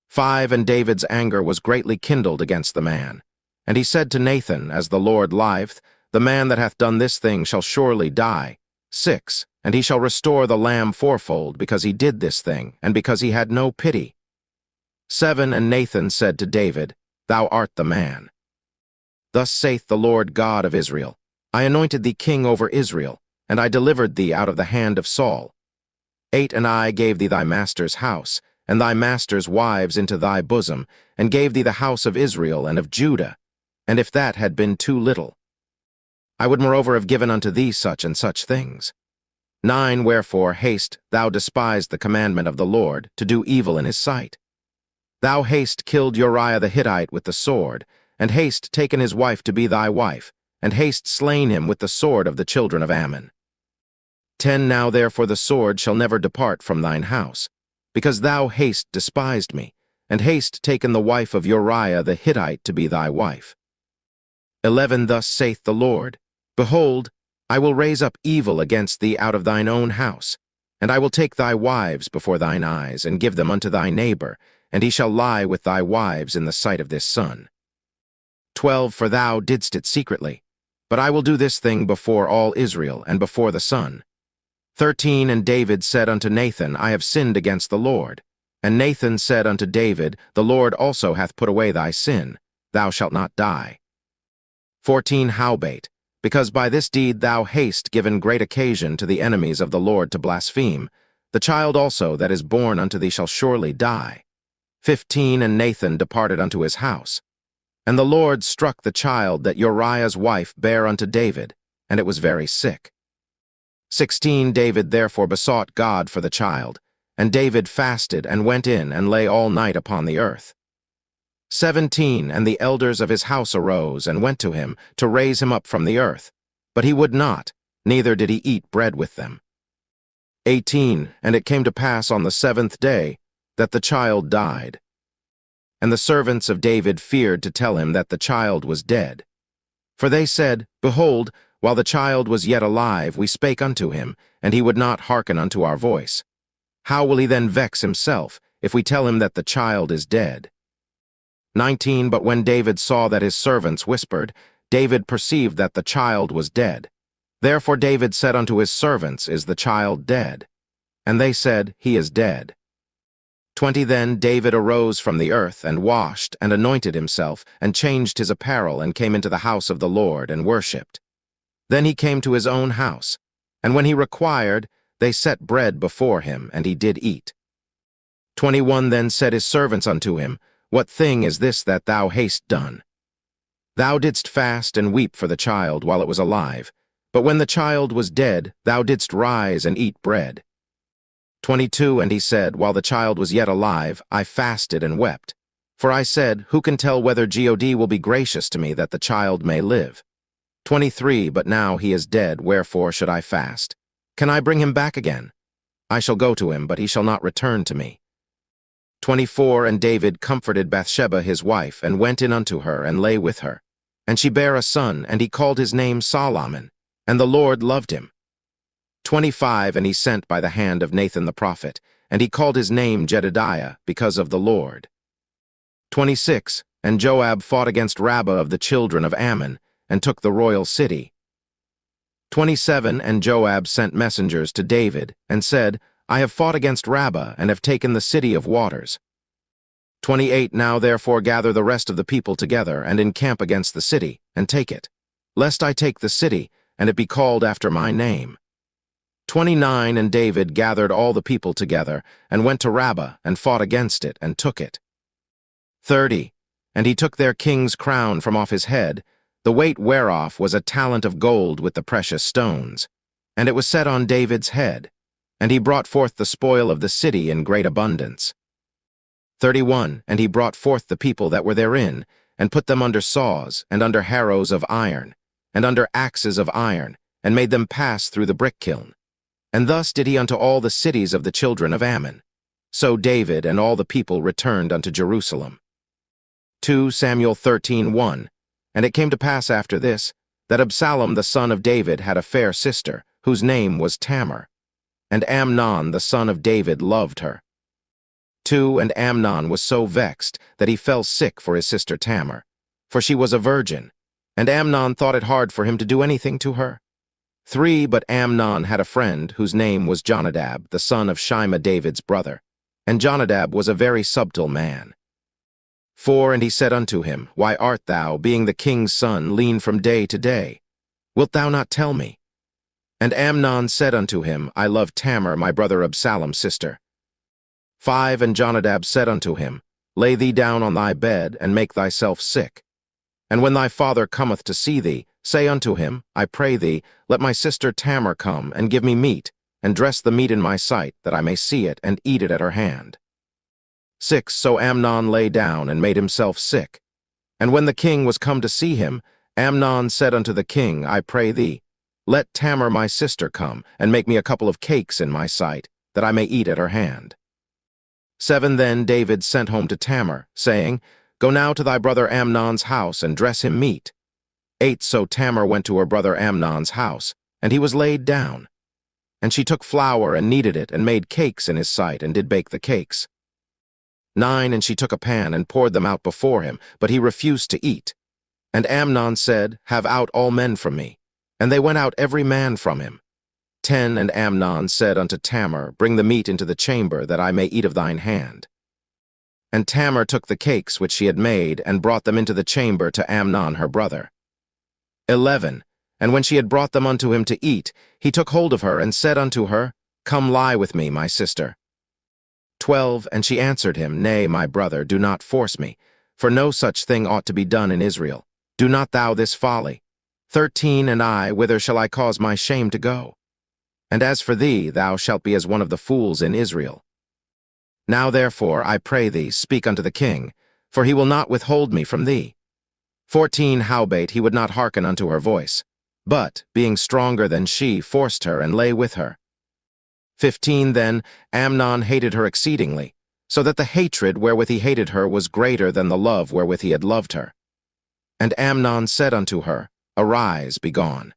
5 And David's anger was greatly kindled against the man. And he said to Nathan, As the Lord liveth, the man that hath done this thing shall surely die. 6 And he shall restore the lamb fourfold, because he did this thing, and because he had no pity. 7 And Nathan said to David, Thou art the man. Thus saith the Lord God of Israel, I anointed thee king over Israel, and I delivered thee out of the hand of Saul. 8 And I gave thee thy master's house, and thy master's wives into thy bosom, and gave thee the house of Israel and of Judah. And if that had been too little, I would moreover have given unto thee such and such things. 9 Wherefore haste, thou despised the commandment of the Lord, to do evil in his sight. Thou haste killed Uriah the Hittite with the sword, and haste taken his wife to be thy wife, and haste slain him with the sword of the children of Ammon. 10 Now therefore the sword shall never depart from thine house, because thou haste despised me, and haste taken the wife of Uriah the Hittite to be thy wife. 11 Thus saith the Lord, Behold, I will raise up evil against thee out of thine own house, and I will take thy wives before thine eyes, and give them unto thy neighbor, and he shall lie with thy wives in the sight of this sun. 12 For thou didst it secretly, but I will do this thing before all Israel, and before the sun. 13 And David said unto Nathan, I have sinned against the Lord. And Nathan said unto David, The Lord also hath put away thy sin, thou shalt not die. 14 Howbeit, because by this deed thou hast given great occasion to the enemies of the Lord to blaspheme, the child also that is born unto thee shall surely die. 15 And Nathan departed unto his house. And the Lord struck the child that Uriah's wife bare unto David, and it was very sick. 16 David therefore besought God for the child, and David fasted and went in and lay all night upon the earth. 17 And the elders of his house arose and went to him to raise him up from the earth, but he would not, neither did he eat bread with them. 18 And it came to pass on the 7th day that the child died. And the servants of David feared to tell him that the child was dead. For they said, Behold, while the child was yet alive, we spake unto him, and he would not hearken unto our voice. How will he then vex himself, if we tell him that the child is dead? 19 But when David saw that his servants whispered, David perceived that the child was dead. Therefore David said unto his servants, Is the child dead? And they said, He is dead. 20 Then David arose from the earth, and washed, and anointed himself, and changed his apparel, and came into the house of the Lord, and worshipped. Then he came to his own house, and when he required, they set bread before him, and he did eat. 21 Then said his servants unto him, What thing is this that thou hast done? Thou didst fast and weep for the child while it was alive, but when the child was dead, thou didst rise and eat bread. 22 And he said, While the child was yet alive, I fasted and wept. For I said, Who can tell whether God will be gracious to me that the child may live? 23 But now he is dead, wherefore should I fast? Can I bring him back again? I shall go to him, but he shall not return to me. 24 And David comforted Bathsheba his wife, and went in unto her, and lay with her. And she bare a son, and he called his name Solomon, and the Lord loved him. 25 And he sent by the hand of Nathan the prophet, and he called his name Jedidiah, because of the Lord. 26 And Joab fought against Rabbah of the children of Ammon, and took the royal city. 27 And Joab sent messengers to David, and said, I have fought against Rabbah, and have taken the city of waters. 28 Now therefore gather the rest of the people together, and encamp against the city, and take it. Lest I take the city, and it be called after my name. 29 And David gathered all the people together, and went to Rabbah, and fought against it, and took it. 30 And he took their king's crown from off his head, the weight whereof was a talent of gold with the precious stones. And it was set on David's head, and he brought forth the spoil of the city in great abundance. 31 And he brought forth the people that were therein, and put them under saws, and under harrows of iron, and under axes of iron, and made them pass through the brick kiln. And thus did he unto all the cities of the children of Ammon. So David and all the people returned unto Jerusalem. 2 Samuel 13:1 And it came to pass after this, that Absalom the son of David had a fair sister, whose name was Tamar. And Amnon the son of David loved her. 2 And Amnon was so vexed that he fell sick for his sister Tamar, for she was a virgin, and Amnon thought it hard for him to do anything to her. 3 But Amnon had a friend whose name was Jonadab, the son of Shimea David's brother, and Jonadab was a very subtle man. 4 And he said unto him, Why art thou, being the king's son, lean from day to day? Wilt thou not tell me? And Amnon said unto him, I love Tamar, my brother Absalom's sister. 5 And Jonadab said unto him, Lay thee down on thy bed, and make thyself sick. And when thy father cometh to see thee, say unto him, I pray thee, let my sister Tamar come, and give me meat, and dress the meat in my sight, that I may see it, and eat it at her hand. 6 So Amnon lay down, and made himself sick. And when the king was come to see him, Amnon said unto the king, I pray thee, let Tamar my sister come, and make me a couple of cakes in my sight, that I may eat at her hand. 7 Then David sent home to Tamar, saying, Go now to thy brother Amnon's house, and dress him meat. 8 So Tamar went to her brother Amnon's house, and he was laid down. And she took flour, and kneaded it, and made cakes in his sight, and did bake the cakes. 9 And she took a pan, and poured them out before him, but he refused to eat. And Amnon said, Have out all men from me. And they went out every man from him. 10 And Amnon said unto Tamar, Bring the meat into the chamber, that I may eat of thine hand. And Tamar took the cakes which she had made, and brought them into the chamber to Amnon her brother. 11 And when she had brought them unto him to eat, he took hold of her, and said unto her, Come lie with me, my sister. 12 And she answered him, Nay, my brother, do not force me, for no such thing ought to be done in Israel. Do not thou this folly. 13 And I, whither shall I cause my shame to go? And as for thee, thou shalt be as one of the fools in Israel. Now therefore, I pray thee, speak unto the king, for he will not withhold me from thee. 14 Howbeit he would not hearken unto her voice, but, being stronger than she, forced her, and lay with her. 15 Then Amnon hated her exceedingly, so that the hatred wherewith he hated her was greater than the love wherewith he had loved her. And Amnon said unto her, Arise, be gone.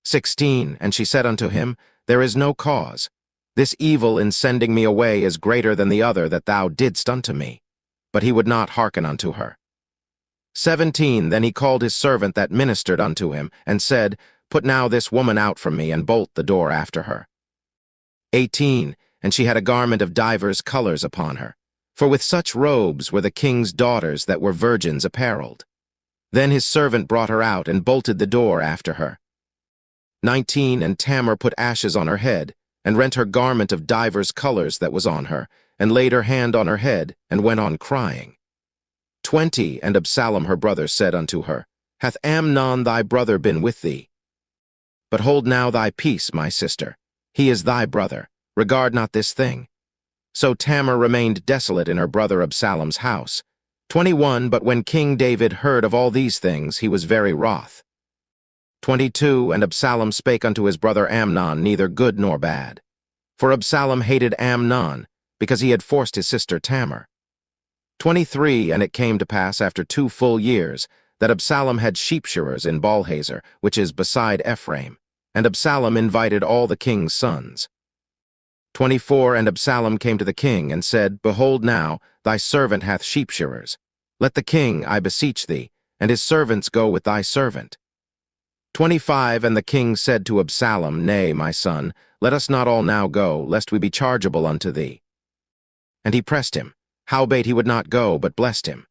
16 And she said unto him, There is no cause. This evil in sending me away is greater than the other that thou didst unto me. But he would not hearken unto her. 17 Then he called his servant that ministered unto him, and said, Put now this woman out from me, and bolt the door after her. 18 And she had a garment of divers colors upon her, for with such robes were the king's daughters that were virgins apparelled. Then his servant brought her out, and bolted the door after her. 19 And Tamar put ashes on her head, and rent her garment of divers colors that was on her, and laid her hand on her head, and went on crying. 20 And Absalom her brother said unto her, Hath Amnon thy brother been with thee? But hold now thy peace, my sister. He is thy brother. Regard not this thing. So Tamar remained desolate in her brother Absalom's house. 21 But when King David heard of all these things, he was very wroth. 22 And Absalom spake unto his brother Amnon neither good nor bad. For Absalom hated Amnon, because he had forced his sister Tamar. 23 And it came to pass after 2 full years, that Absalom had sheep-shearers in Baalhazer, which is beside Ephraim, and Absalom invited all the king's sons. 24 And Absalom came to the king, and said, Behold now, thy servant hath sheep-shearers. Let the king, I beseech thee, and his servants go with thy servant. 25 And the king said to Absalom, Nay, my son, let us not all now go, lest we be chargeable unto thee. And he pressed him. Howbeit he would not go, but blessed him.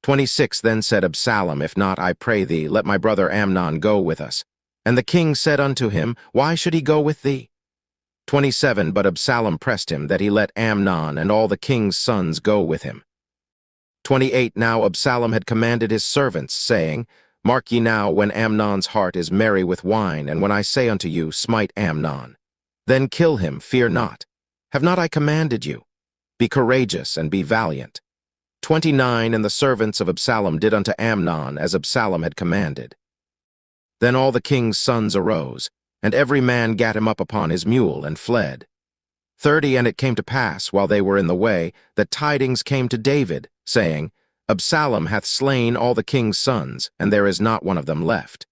26 Then said Absalom, If not, I pray thee, let my brother Amnon go with us. And the king said unto him, Why should he go with thee? 27 But Absalom pressed him that he let Amnon and all the king's sons go with him. 28 Now Absalom had commanded his servants, saying, Mark ye now when Amnon's heart is merry with wine, and when I say unto you, Smite Amnon. Then kill him, fear not. Have not I commanded you? Be courageous and be valiant. 29 And the servants of Absalom did unto Amnon as Absalom had commanded. Then all the king's sons arose, and every man gat him up upon his mule, and fled. 30 And it came to pass, while they were in the way, that tidings came to David, saying, Absalom hath slain all the king's sons, and there is not one of them left.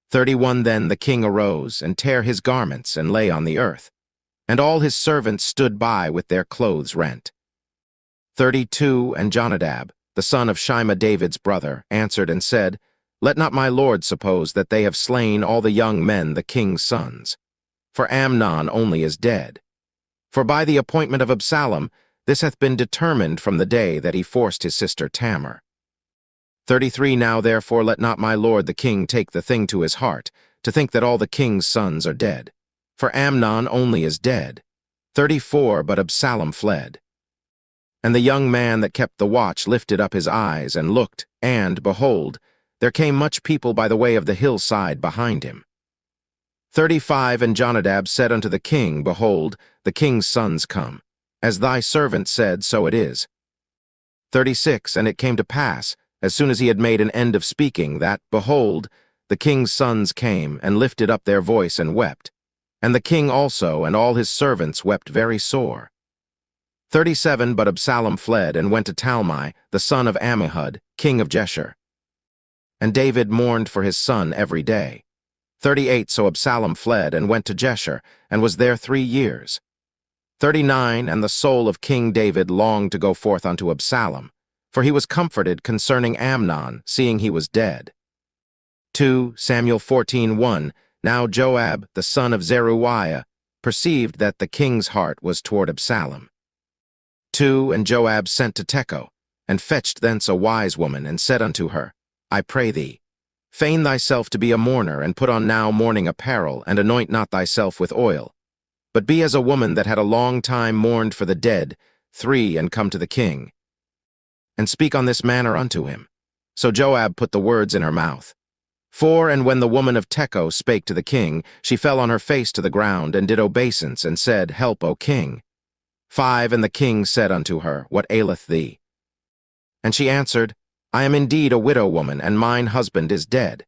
31 Then the king arose, and tare his garments, and lay on the earth. And all his servants stood by with their clothes rent. 32 And Jonadab, the son of Shimei David's brother, answered and said, Let not my lord suppose that they have slain all the young men the king's sons. For Amnon only is dead. For by the appointment of Absalom, this hath been determined from the day that he forced his sister Tamar. 33 Now therefore let not my lord the king take the thing to his heart, to think that all the king's sons are dead. For Amnon only is dead. 34 But Absalom fled. And the young man that kept the watch lifted up his eyes and looked, and, behold, there came much people by the way of the hillside behind him. 35 And Jonadab said unto the king, Behold, the king's sons come. As thy servant said, so it is. 36 And it came to pass, as soon as he had made an end of speaking, that, behold, the king's sons came, and lifted up their voice and wept. And the king also and all his servants wept very sore. 37 But Absalom fled, and went to Talmai, the son of Ammihud, king of Geshur. And David mourned for his son every day. 38 So Absalom fled, and went to Geshur, and was there 3 years. 39 And the soul of King David longed to go forth unto Absalom, for he was comforted concerning Amnon, seeing he was dead. 2 Samuel 14:1 Now Joab, the son of Zeruiah, perceived that the king's heart was toward Absalom. 2 And Joab sent to Tekoa, and fetched thence a wise woman, and said unto her, I pray thee, feign thyself to be a mourner, and put on now mourning apparel, and anoint not thyself with oil. But be as a woman that had a long time mourned for the dead, 3 And come to the king, and speak on this manner unto him. So Joab put the words in her mouth. 4 And when the woman of Tekoa spake to the king, she fell on her face to the ground, and did obeisance, and said, Help, O king. 5 And the king said unto her, What aileth thee? And she answered, I am indeed a widow woman, and mine husband is dead.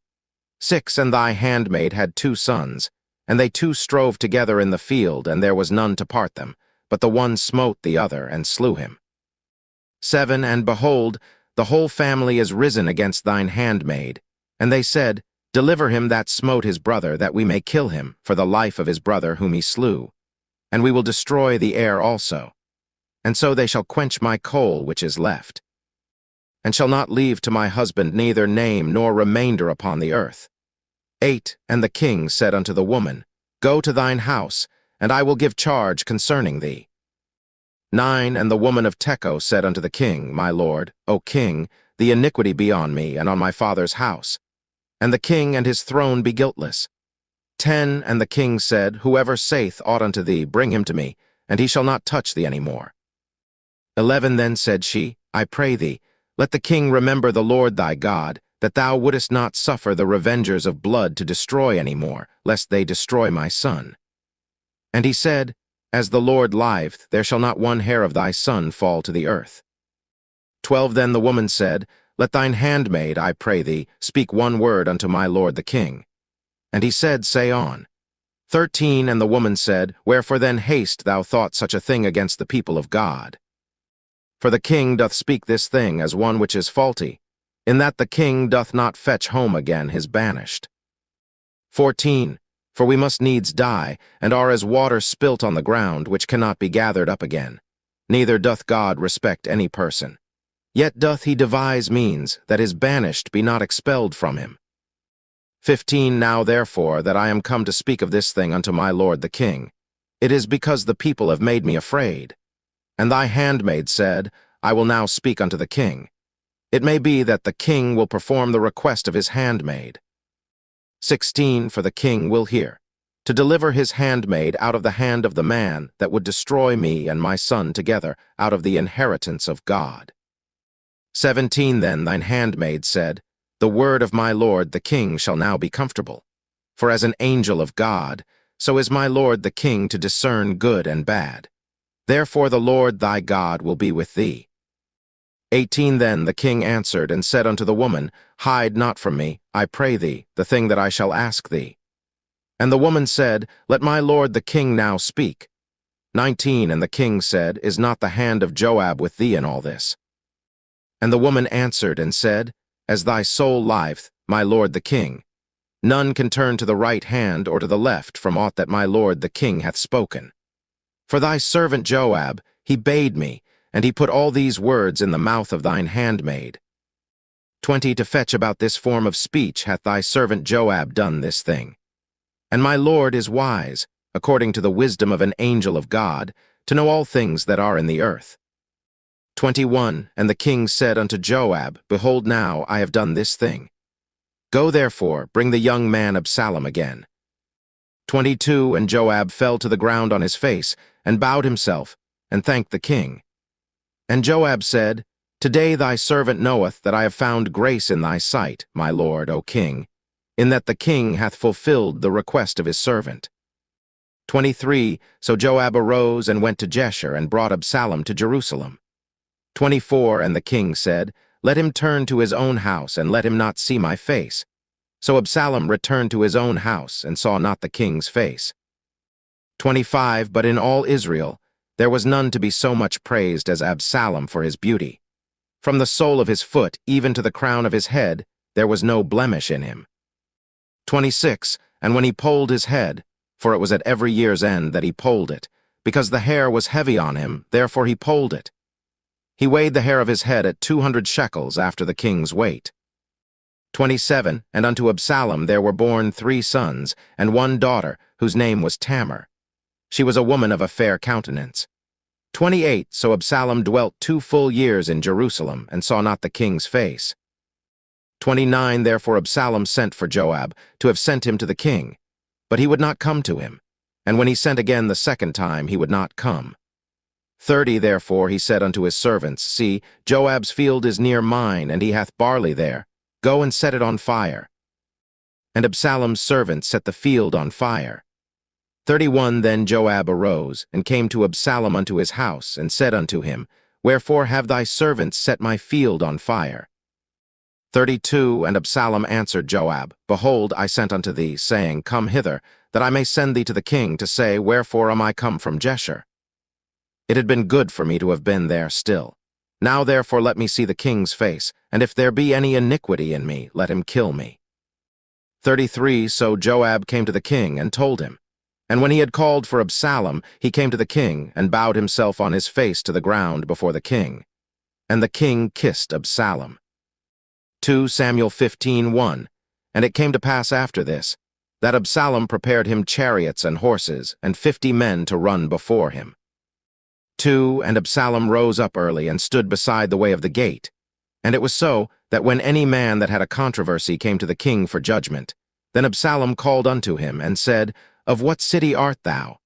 6 And thy handmaid had 2 sons, and they 2 strove together in the field, and there was none to part them, but the one smote the other, and slew him. 7 And behold, the whole family is risen against thine handmaid. And they said, Deliver him that smote his brother, that we may kill him, for the life of his brother whom he slew. And we will destroy the heir also. And so they shall quench my coal which is left, and shall not leave to my husband neither name nor remainder upon the earth. 8 And the king said unto the woman, Go to thine house, and I will give charge concerning thee. 9 And the woman of Tekoa said unto the king, My lord, O king, the iniquity be on me and on my father's house, and the king and his throne be guiltless. 10 And the king said, Whoever saith aught unto thee, bring him to me, and he shall not touch thee any more. 11 Then said she, I pray thee, let the king remember the Lord thy God, that thou wouldest not suffer the revengers of blood to destroy any more, lest they destroy my son. And he said, As the Lord liveth, there shall not one hair of thy son fall to the earth. 12 Then the woman said, Let thine handmaid, I pray thee, speak one word unto my lord the king. And he said, Say on. 13 And the woman said, Wherefore then haste thou thought such a thing against the people of God? For the king doth speak this thing as one which is faulty, in that the king doth not fetch home again his banished. 14 For we must needs die, and are as water spilt on the ground, which cannot be gathered up again. Neither doth God respect any person. Yet doth he devise means, that his banished be not expelled from him. 15 Now therefore that I am come to speak of this thing unto my lord the king, it is because the people have made me afraid. And thy handmaid said, I will now speak unto the king. It may be that the king will perform the request of his handmaid. 16 For the king will hear, to deliver his handmaid out of the hand of the man that would destroy me and my son together out of the inheritance of God. 17 Then thine handmaid said, The word of my lord the king shall now be comfortable. For as an angel of God, so is my lord the king to discern good and bad. Therefore the Lord thy God will be with thee. 18 Then the king answered and said unto the woman, Hide not from me, I pray thee, the thing that I shall ask thee. And the woman said, Let my lord the king now speak. 19 And the king said, Is not the hand of Joab with thee in all this? And the woman answered and said, As thy soul liveth, my lord the king, none can turn to the right hand or to the left from aught that my lord the king hath spoken. For thy servant Joab, he bade me, and he put all these words in the mouth of thine handmaid. 20 To fetch about this form of speech hath thy servant Joab done this thing. And my lord is wise, according to the wisdom of an angel of God, to know all things that are in the earth. 21 And the king said unto Joab, Behold now, I have done this thing. Go therefore, bring the young man Absalom again. 22 And Joab fell to the ground on his face, and bowed himself, and thanked the king. And Joab said, Today thy servant knoweth that I have found grace in thy sight, my lord, O king, in that the king hath fulfilled the request of his servant. 23 So Joab arose and went to Jeshurun, and brought Absalom to Jerusalem. 24 And the king said, Let him turn to his own house, and let him not see my face. So Absalom returned to his own house, and saw not the king's face. 25 But in all Israel there was none to be so much praised as Absalom for his beauty. From the sole of his foot even to the crown of his head there was no blemish in him. 26 And when he polled his head, for it was at every year's end that he polled it, because the hair was heavy on him, therefore he polled it. He weighed the hair of his head at 200 shekels after the king's weight. 27 And unto Absalom there were born 3 sons, and 1 daughter, whose name was Tamar. She was a woman of a fair countenance. 28 So Absalom dwelt 2 full years in Jerusalem, and saw not the king's face. 29 Therefore Absalom sent for Joab, to have sent him to the king. But he would not come to him, and when he sent again the second time, he would not come. 30 Therefore he said unto his servants, See, Joab's field is near mine, and he hath barley there. Go and set it on fire. And Absalom's servants set the field on fire. 31 Then Joab arose, and came to Absalom unto his house, and said unto him, Wherefore have thy servants set my field on fire? 32 And Absalom answered Joab, Behold, I sent unto thee, saying, Come hither, that I may send thee to the king, to say, Wherefore am I come from Jeshurun? It had been good for me to have been there still. Now therefore let me see the king's face, and if there be any iniquity in me, let him kill me. 33 So Joab came to the king, and told him. And when he had called for Absalom, he came to the king, and bowed himself on his face to the ground before the king. And the king kissed Absalom. 2 Samuel 15:1 And it came to pass after this, that Absalom prepared him chariots and horses, and 50 men to run before him. 2 And Absalom rose up early, and stood beside the way of the gate. And it was so, that when any man that had a controversy came to the king for judgment, then Absalom called unto him, and said, Of what city art thou?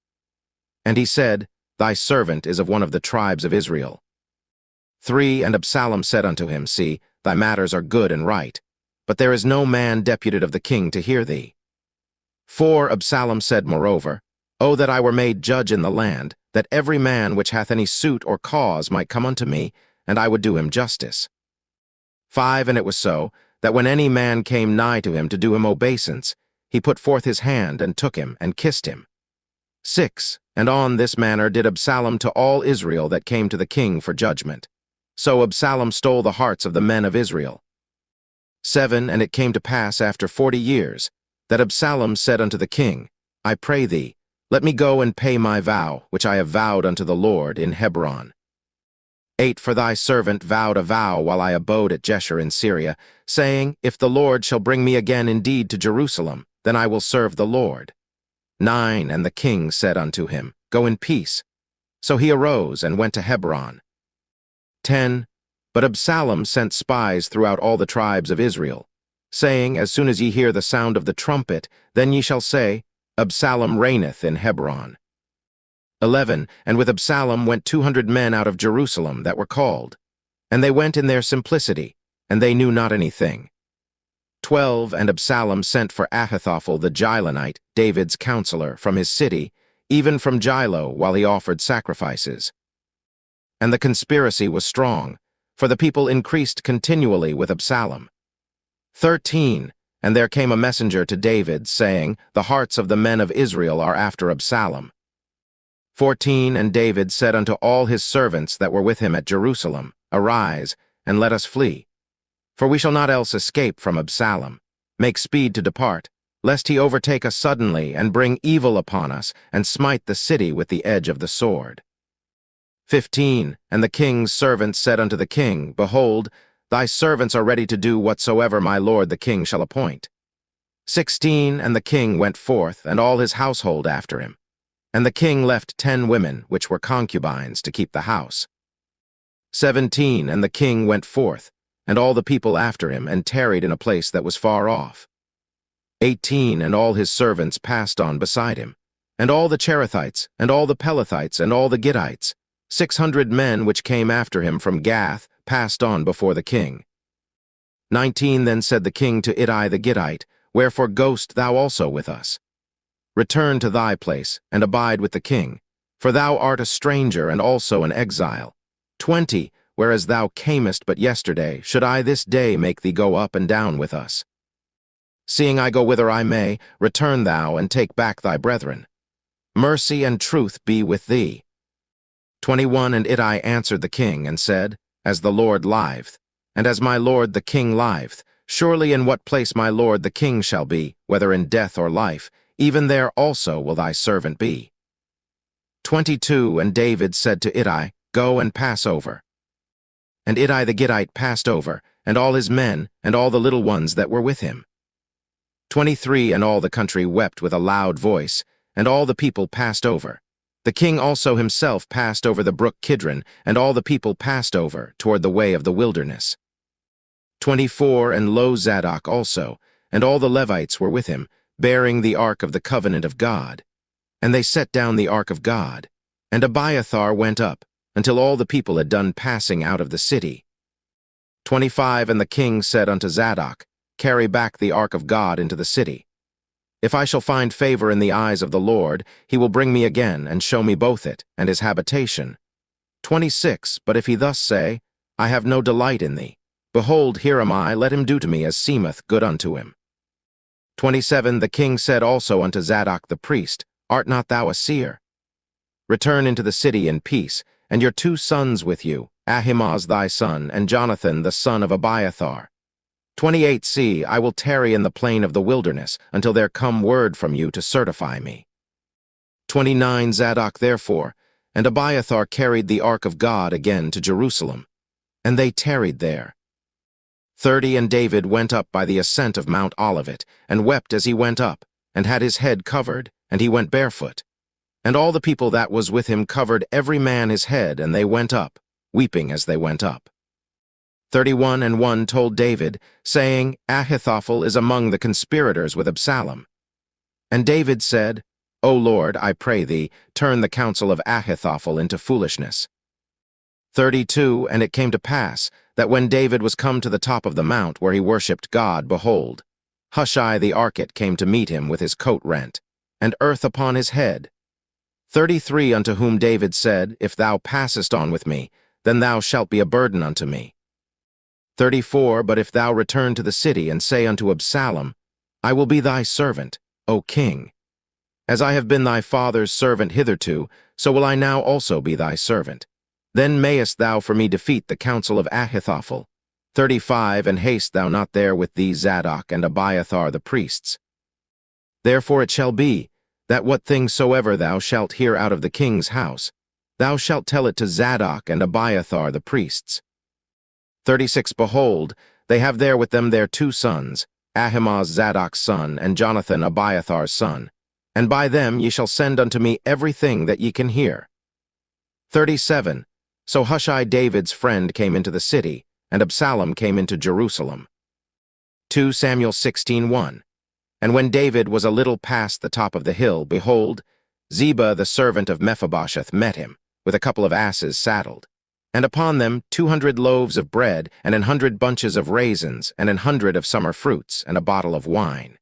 And he said, Thy servant is of one of the tribes of Israel. 3 And Absalom said unto him, See, thy matters are good and right, but there is no man deputed of the king to hear thee. 4 Absalom said moreover, O that I were made judge in the land, that every man which hath any suit or cause might come unto me, and I would do him justice. 5 And it was so, that when any man came nigh to him to do him obeisance, he put forth his hand, and took him, and kissed him. 6 And on this manner did Absalom to all Israel that came to the king for judgment. So Absalom stole the hearts of the men of Israel. 7 And it came to pass after 40 years, that Absalom said unto the king, I pray thee, let me go and pay my vow, which I have vowed unto the Lord in Hebron. 8 For thy servant vowed a vow while I abode at Jeshurun in Syria, saying, If the Lord shall bring me again indeed to Jerusalem, then I will serve the Lord. 9 And the king said unto him, Go in peace. So he arose and went to Hebron. 10 But Absalom sent spies throughout all the tribes of Israel, saying, As soon as ye hear the sound of the trumpet, then ye shall say, Absalom reigneth in Hebron. 11. And with Absalom went 200 men out of Jerusalem that were called. And they went in their simplicity, and they knew not anything. 12. And Absalom sent for Ahithophel the Gilonite, David's counselor, from his city, even from Gilo, while he offered sacrifices. And the conspiracy was strong, for the people increased continually with Absalom. 13. And there came a messenger to David, saying, The hearts of the men of Israel are after Absalom. 14. And David said unto all his servants that were with him at Jerusalem, Arise, and let us flee. For we shall not else escape from Absalom. Make speed to depart, lest he overtake us suddenly, and bring evil upon us, and smite the city with the edge of the sword. 15. And the king's servants said unto the king, Behold, thy servants are ready to do whatsoever my lord the king shall appoint. 16. And the king went forth, and all his household after him. And the king left 10 women, which were concubines, to keep the house. 17. And the king went forth, and all the people after him, and tarried in a place that was far off. 18. And all his servants passed on beside him, and all the Cherethites, and all the Pelethites, and all the Gittites, 600 men which came after him from Gath, passed on before the king. 19. Then said the king to Ittai the Gittite, Wherefore goest thou also with us? Return to thy place, and abide with the king, for thou art a stranger and also an exile. 20. Whereas thou camest but yesterday, should I this day make thee go up and down with us? Seeing I go whither I may, return thou and take back thy brethren. Mercy and truth be with thee. 21. And Ittai answered the king, and said, As the Lord liveth, and as my lord the king liveth, surely in what place my lord the king shall be, whether in death or life, even there also will thy servant be. 22. And David said to Ittai, Go and pass over. And Ittai the Gittite passed over, and all his men, and all the little ones that were with him. 23. And all the country wept with a loud voice, and all the people passed over. The king also himself passed over the brook Kidron, and all the people passed over, toward the way of the wilderness. 24. And lo, Zadok also, and all the Levites were with him, bearing the ark of the covenant of God. And they set down the ark of God. And Abiathar went up, until all the people had done passing out of the city. 25. And the king said unto Zadok, Carry back the ark of God into the city. If I shall find favor in the eyes of the Lord, he will bring me again, and show me both it, and his habitation. 26. But if he thus say, I have no delight in thee, behold, here am I, let him do to me as seemeth good unto him. 27. The king said also unto Zadok the priest, Art not thou a seer? Return into the city in peace, and your 2 sons with you, Ahimaaz thy son, and Jonathan the son of Abiathar. 28. See, I will tarry in the plain of the wilderness, until there come word from you to certify me. 29. Zadok therefore, and Abiathar carried the ark of God again to Jerusalem, and they tarried there. 30. And David went up by the ascent of Mount Olivet, and wept as he went up, and had his head covered, and he went barefoot. And all the people that was with him covered every man his head, and they went up, weeping as they went up. 31. And one told David, saying, Ahithophel is among the conspirators with Absalom. And David said, O Lord, I pray thee, turn the counsel of Ahithophel into foolishness. 32. And it came to pass, that when David was come to the top of the mount where he worshipped God, behold, Hushai the Archite came to meet him with his coat rent, and earth upon his head. 33. Unto whom David said, If thou passest on with me, then thou shalt be a burden unto me. 34. But if thou return to the city, and say unto Absalom, I will be thy servant, O king. As I have been thy father's servant hitherto, so will I now also be thy servant. Then mayest thou for me defeat the counsel of Ahithophel. 35. And haste thou not there with thee Zadok and Abiathar the priests. Therefore it shall be, that what thing soever thou shalt hear out of the king's house, thou shalt tell it to Zadok and Abiathar the priests. 36. Behold, they have there with them their 2 sons, Ahimaaz Zadok's son, and Jonathan Abiathar's son, and by them ye shall send unto me everything that ye can hear. 37. So Hushai David's friend came into the city, and Absalom came into Jerusalem. 2 Samuel 16:1. And when David was a little past the top of the hill, behold, Ziba the servant of Mephibosheth met him, with a couple of asses saddled, and upon them 200 loaves of bread, and 100 bunches of raisins, and 100 of summer fruits, and a bottle of wine.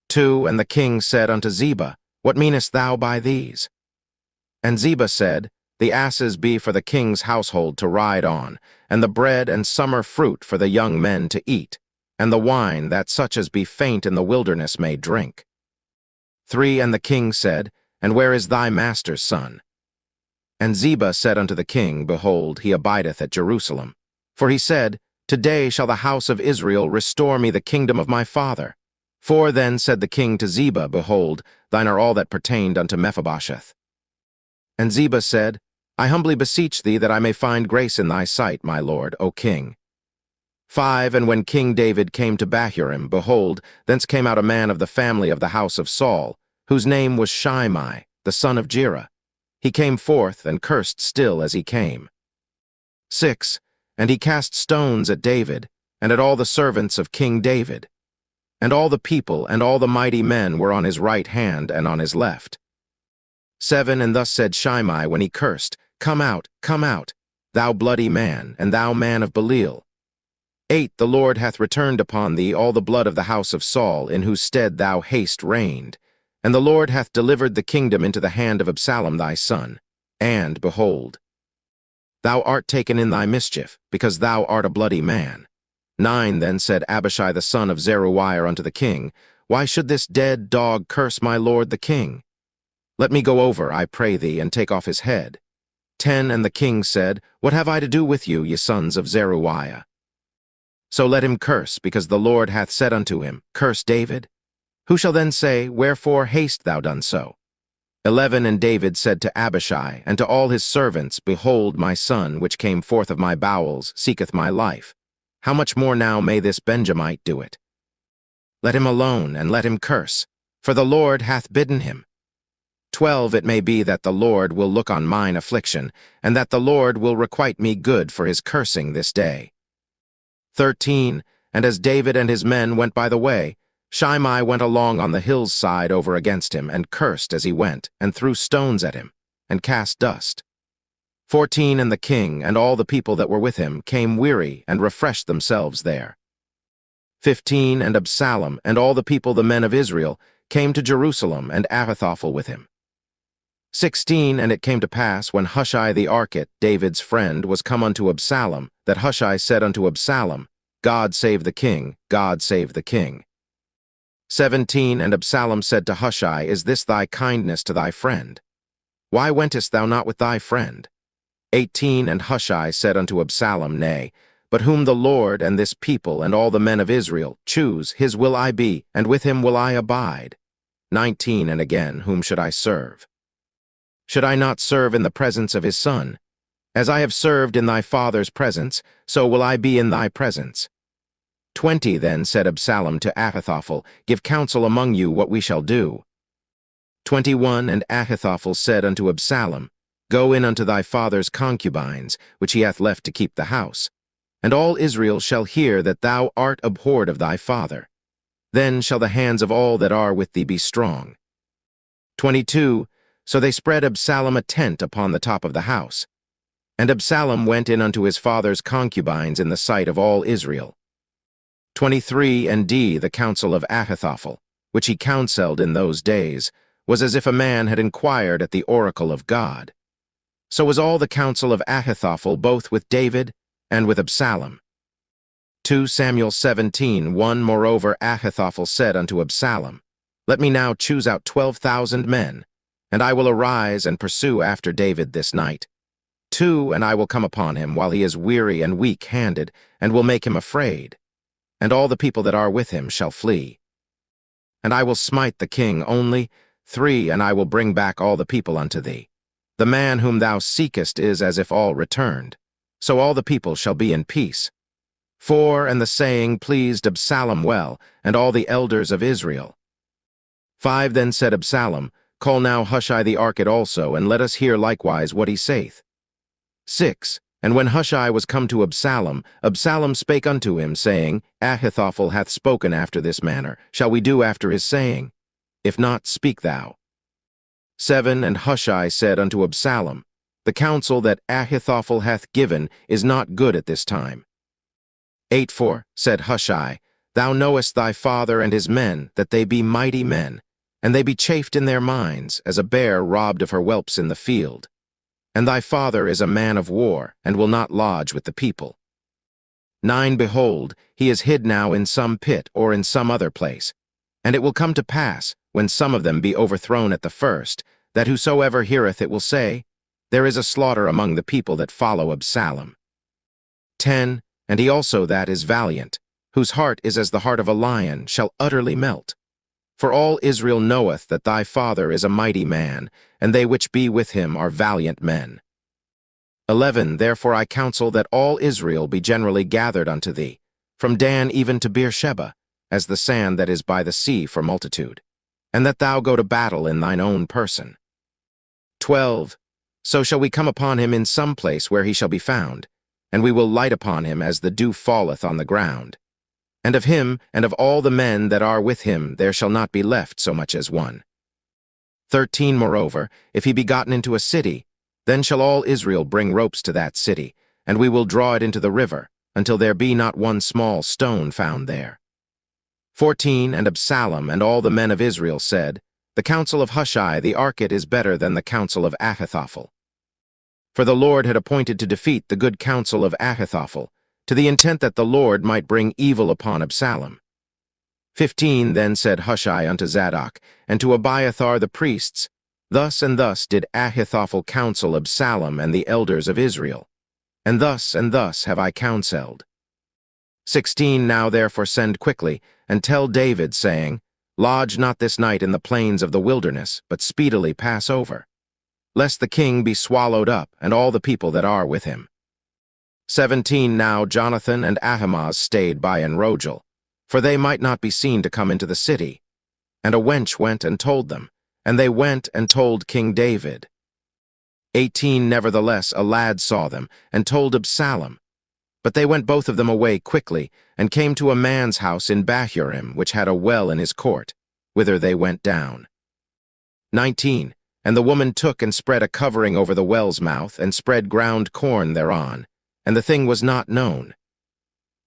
2 And the king said unto Ziba, What meanest thou by these? And Ziba said, The asses be for the king's household to ride on, and the bread and summer fruit for the young men to eat, and the wine that such as be faint in the wilderness may drink. 3 And the king said, And where is thy master's son? And Ziba said unto the king, Behold, he abideth at Jerusalem. For he said, Today shall the house of Israel restore me the kingdom of my father. 4 Then said the king to Ziba, Behold, thine are all that pertained unto Mephibosheth. And Ziba said, I humbly beseech thee that I may find grace in thy sight, my lord, O king. 5 And when King David came to Bahurim, behold, thence came out a man of the family of the house of Saul, whose name was Shimei, the son of Gera. He came forth, and cursed still as he came. 6 And he cast stones at David, and at all the servants of King David. And all the people and all the mighty men were on his right hand and on his left. 7 And thus said Shimei when he cursed, come out, thou bloody man, and thou man of Belial. 8 The Lord hath returned upon thee all the blood of the house of Saul, in whose stead thou hast reigned. And the Lord hath delivered the kingdom into the hand of Absalom thy son. And, behold, thou art taken in thy mischief, because thou art a bloody man. 9 Then said Abishai the son of Zeruiah unto the king, Why should this dead dog curse my lord the king? Let me go over, I pray thee, and take off his head. 10 And the king said, What have I to do with you, ye sons of Zeruiah? So let him curse, because the Lord hath said unto him, Curse David? Who shall then say, Wherefore hast thou done so? 11 And David said to Abishai and to all his servants, Behold, my son, which came forth of my bowels, seeketh my life. How much more now may this Benjamite do it? Let him alone, and let him curse, for the Lord hath bidden him. 12 It may be that the Lord will look on mine affliction, and that the Lord will requite me good for his cursing this day. 13 And as David and his men went by the way, Shimei went along on the hill's side over against him, and cursed as he went, and threw stones at him, and cast dust. 14 And the king and all the people that were with him came weary, and refreshed themselves there. 15 And Absalom and all the people, the men of Israel, came to Jerusalem, and Ahithophel with him. 16 And it came to pass, when Hushai the Archite, David's friend, was come unto Absalom, that Hushai said unto Absalom, God save the king, God save the king. 17 And Absalom said to Hushai, Is this thy kindness to thy friend? Why wentest thou not with thy friend? 18 And Hushai said unto Absalom, Nay, but whom the Lord and this people and all the men of Israel choose, his will I be, and with him will I abide. 19 And again, whom should I serve? Should I not serve in the presence of his son? As I have served in thy father's presence, so will I be in thy presence. 20 Then said Absalom to Ahithophel, Give counsel among you what we shall do. 21 And Ahithophel said unto Absalom, Go in unto thy father's concubines, which he hath left to keep the house, and all Israel shall hear that thou art abhorred of thy father. Then shall the hands of all that are with thee be strong. 22 So they spread Absalom a tent upon the top of the house. And Absalom went in unto his father's concubines in the sight of all Israel. 23 And the counsel of Ahithophel, which he counselled in those days, was as if a man had inquired at the oracle of God. So was all the counsel of Ahithophel both with David and with Absalom. 2 Samuel 17:1 Moreover Ahithophel said unto Absalom, Let me now choose out 12,000 men, and I will arise and pursue after David this night. 2 And I will come upon him while he is weary and weak-handed, and will make him afraid. And all the people that are with him shall flee. And I will smite the king only. 3 And I will bring back all the people unto thee. The man whom thou seekest is as if all returned. So all the people shall be in peace. 4 And the saying pleased Absalom well, and all the elders of Israel. 5 Then said Absalom, Call now Hushai the Archite also, and let us hear likewise what he saith. 6 And when Hushai was come to Absalom, Absalom spake unto him, saying, Ahithophel hath spoken after this manner. Shall we do after his saying? If not, speak thou. 7. And Hushai said unto Absalom, The counsel that Ahithophel hath given is not good at this time. 8. For, said Hushai, Thou knowest thy father and his men, that they be mighty men, and they be chafed in their minds, as a bear robbed of her whelps in the field. And thy father is a man of war, and will not lodge with the people. 9. Behold, he is hid now in some pit or in some other place. And it will come to pass, when some of them be overthrown at the first, that whosoever heareth it will say, There is a slaughter among the people that follow Absalom. 10. And he also that is valiant, whose heart is as the heart of a lion, shall utterly melt. For all Israel knoweth that thy father is a mighty man, and they which be with him are valiant men. 11. Therefore I counsel that all Israel be generally gathered unto thee, from Dan even to Beersheba, as the sand that is by the sea for multitude, and that thou go to battle in thine own person. 12. So shall we come upon him in some place where he shall be found, and we will light upon him as the dew falleth on the ground. And of him and of all the men that are with him there shall not be left so much as one. 13. Moreover, if he be gotten into a city, then shall all Israel bring ropes to that city, and we will draw it into the river, until there be not one small stone found there. 14. And Absalom and all the men of Israel said, The counsel of Hushai the Archite is better than the counsel of Ahithophel. For the Lord had appointed to defeat the good counsel of Ahithophel, to the intent that the Lord might bring evil upon Absalom. 15. Then said Hushai unto Zadok, and to Abiathar the priests, Thus and thus did Ahithophel counsel Absalom and the elders of Israel, and thus have I counselled. 16. Now therefore send quickly, and tell David, saying, Lodge not this night in the plains of the wilderness, but speedily pass over, lest the king be swallowed up, and all the people that are with him. 17. Now Jonathan and Ahimaaz stayed by Enrogel, for they might not be seen to come into the city. And a wench went and told them, and they went and told King David. 18. Nevertheless a lad saw them, and told Absalom. But they went both of them away quickly, and came to a man's house in Bahurim, which had a well in his court, whither they went down. 19. And the woman took and spread a covering over the well's mouth, and spread ground corn thereon, and the thing was not known.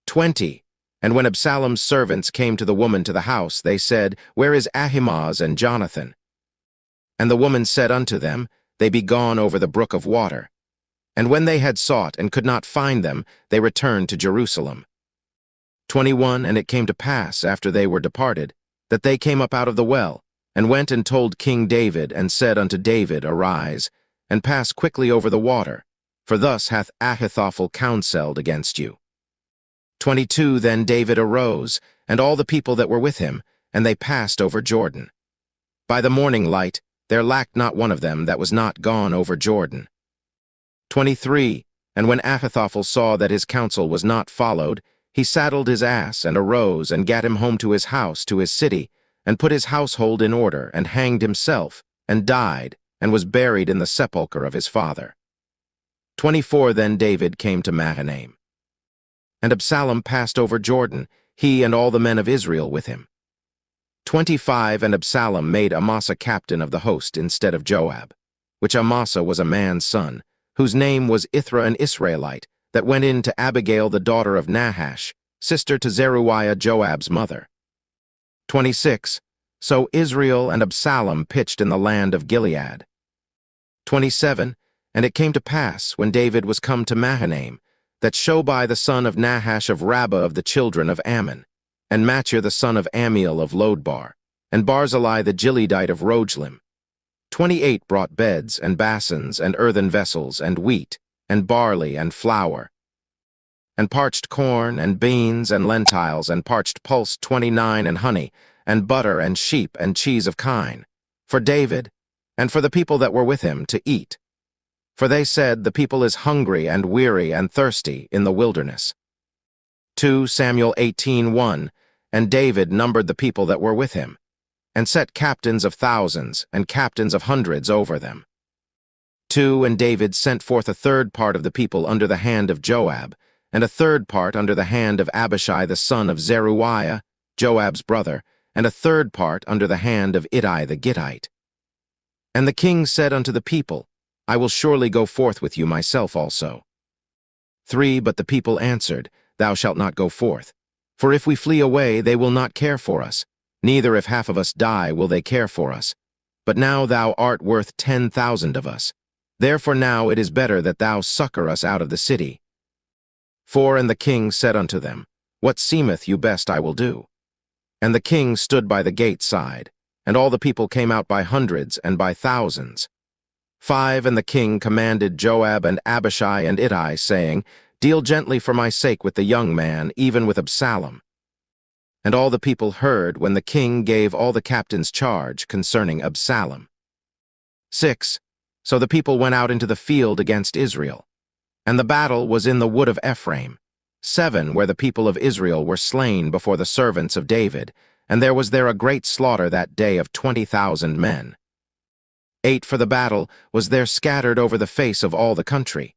20. And when Absalom's servants came to the woman to the house, they said, Where is Ahimaaz and Jonathan? And the woman said unto them, They be gone over the brook of water. And when they had sought and could not find them, they returned to Jerusalem. 21. And it came to pass, after they were departed, that they came up out of the well, and went and told King David, and said unto David, Arise, and pass quickly over the water, for thus hath Ahithophel counselled against you. 22. Then David arose, and all the people that were with him, and they passed over Jordan. By the morning light there lacked not one of them that was not gone over Jordan. 23. And when Ahithophel saw that his counsel was not followed, he saddled his ass, and arose, and gat him home to his house, to his city, and put his household in order, and hanged himself, and died, and was buried in the sepulchre of his father. 24. Then David came to Mahanaim. And Absalom passed over Jordan, he and all the men of Israel with him. 25. And Absalom made Amasa captain of the host instead of Joab, which Amasa was a man's son, whose name was Ithra an Israelite, that went in to Abigail the daughter of Nahash, sister to Zeruiah Joab's mother. 26. So Israel and Absalom pitched in the land of Gilead. 27. And it came to pass, when David was come to Mahanaim, that Shobai the son of Nahash of Rabbah of the children of Ammon, and Machir the son of Amiel of Lodbar, and Barzillai the Gileadite of Roglim. 28 brought beds, and basins, and earthen vessels, and wheat, and barley, and flour, and parched corn, and beans, and lentiles, and parched pulse 29, and honey, and butter, and sheep, and cheese of kine, for David, and for the people that were with him, to eat. For they said, The people is hungry, and weary, and thirsty in the wilderness. 2 Samuel 18:1. And David numbered the people that were with him, and set captains of thousands, and captains of hundreds over them. 2. And David sent forth a third part of the people under the hand of Joab, and a third part under the hand of Abishai the son of Zeruiah, Joab's brother, and a third part under the hand of Ittai the Gittite. And the king said unto the people, I will surely go forth with you myself also. 3. But the people answered, Thou shalt not go forth. For if we flee away, they will not care for us, neither if half of us die will they care for us. But now thou art worth 10,000 of us. Therefore now it is better that thou succor us out of the city. 4. And the king said unto them, What seemeth you best I will do. And the king stood by the gate side, and all the people came out by hundreds and by thousands. 5. And the king commanded Joab and Abishai and Ittai, saying, Deal gently for my sake with the young man, even with Absalom. And all the people heard when the king gave all the captains charge concerning Absalom. 6. So the people went out into the field against Israel. And the battle was in the wood of Ephraim, 7, where the people of Israel were slain before the servants of David, and there was there a great slaughter that day of 20,000 men. 8. For the battle was there scattered over the face of all the country,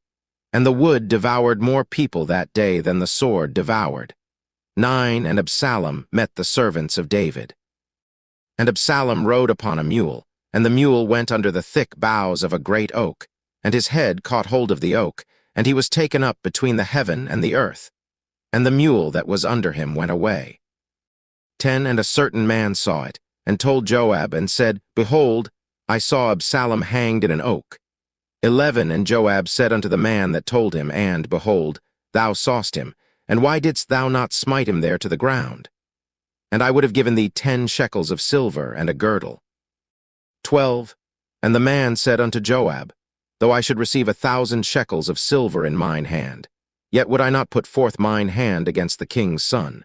and the wood devoured more people that day than the sword devoured. 9. And Absalom met the servants of David. And Absalom rode upon a mule, and the mule went under the thick boughs of a great oak, and his head caught hold of the oak, and he was taken up between the heaven and the earth. And the mule that was under him went away. 10. And a certain man saw it, and told Joab, and said, Behold, I saw Absalom hanged in an oak. 11. And Joab said unto the man that told him, And, behold, thou sawest him, and why didst thou not smite him there to the ground? And I would have given thee 10 shekels of silver and a girdle. 12. And the man said unto Joab, Though I should receive 1,000 shekels of silver in mine hand, yet would I not put forth mine hand against the king's son.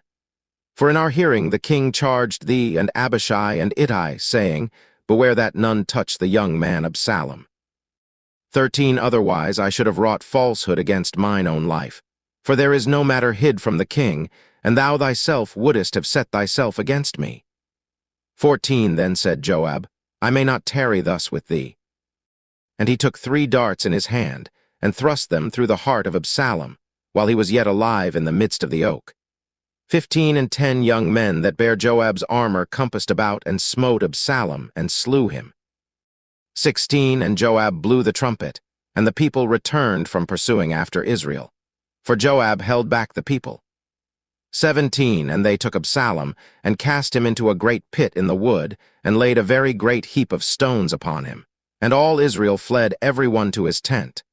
For in our hearing the king charged thee and Abishai and Ittai, saying, Beware that none touch the young man Absalom. 13. Otherwise I should have wrought falsehood against mine own life. For there is no matter hid from the king, and thou thyself wouldest have set thyself against me. 14. Then said Joab, I may not tarry thus with thee. And he took 3 darts in his hand, and thrust them through the heart of Absalom, while he was yet alive in the midst of the oak. 15. And 10 young men that bare Joab's armor compassed about and smote Absalom and slew him. 16. And Joab blew the trumpet, and the people returned from pursuing after Israel, for Joab held back the people. 17. And they took Absalom, and cast him into a great pit in the wood, and laid a very great heap of stones upon him, and all Israel fled every one to his tent.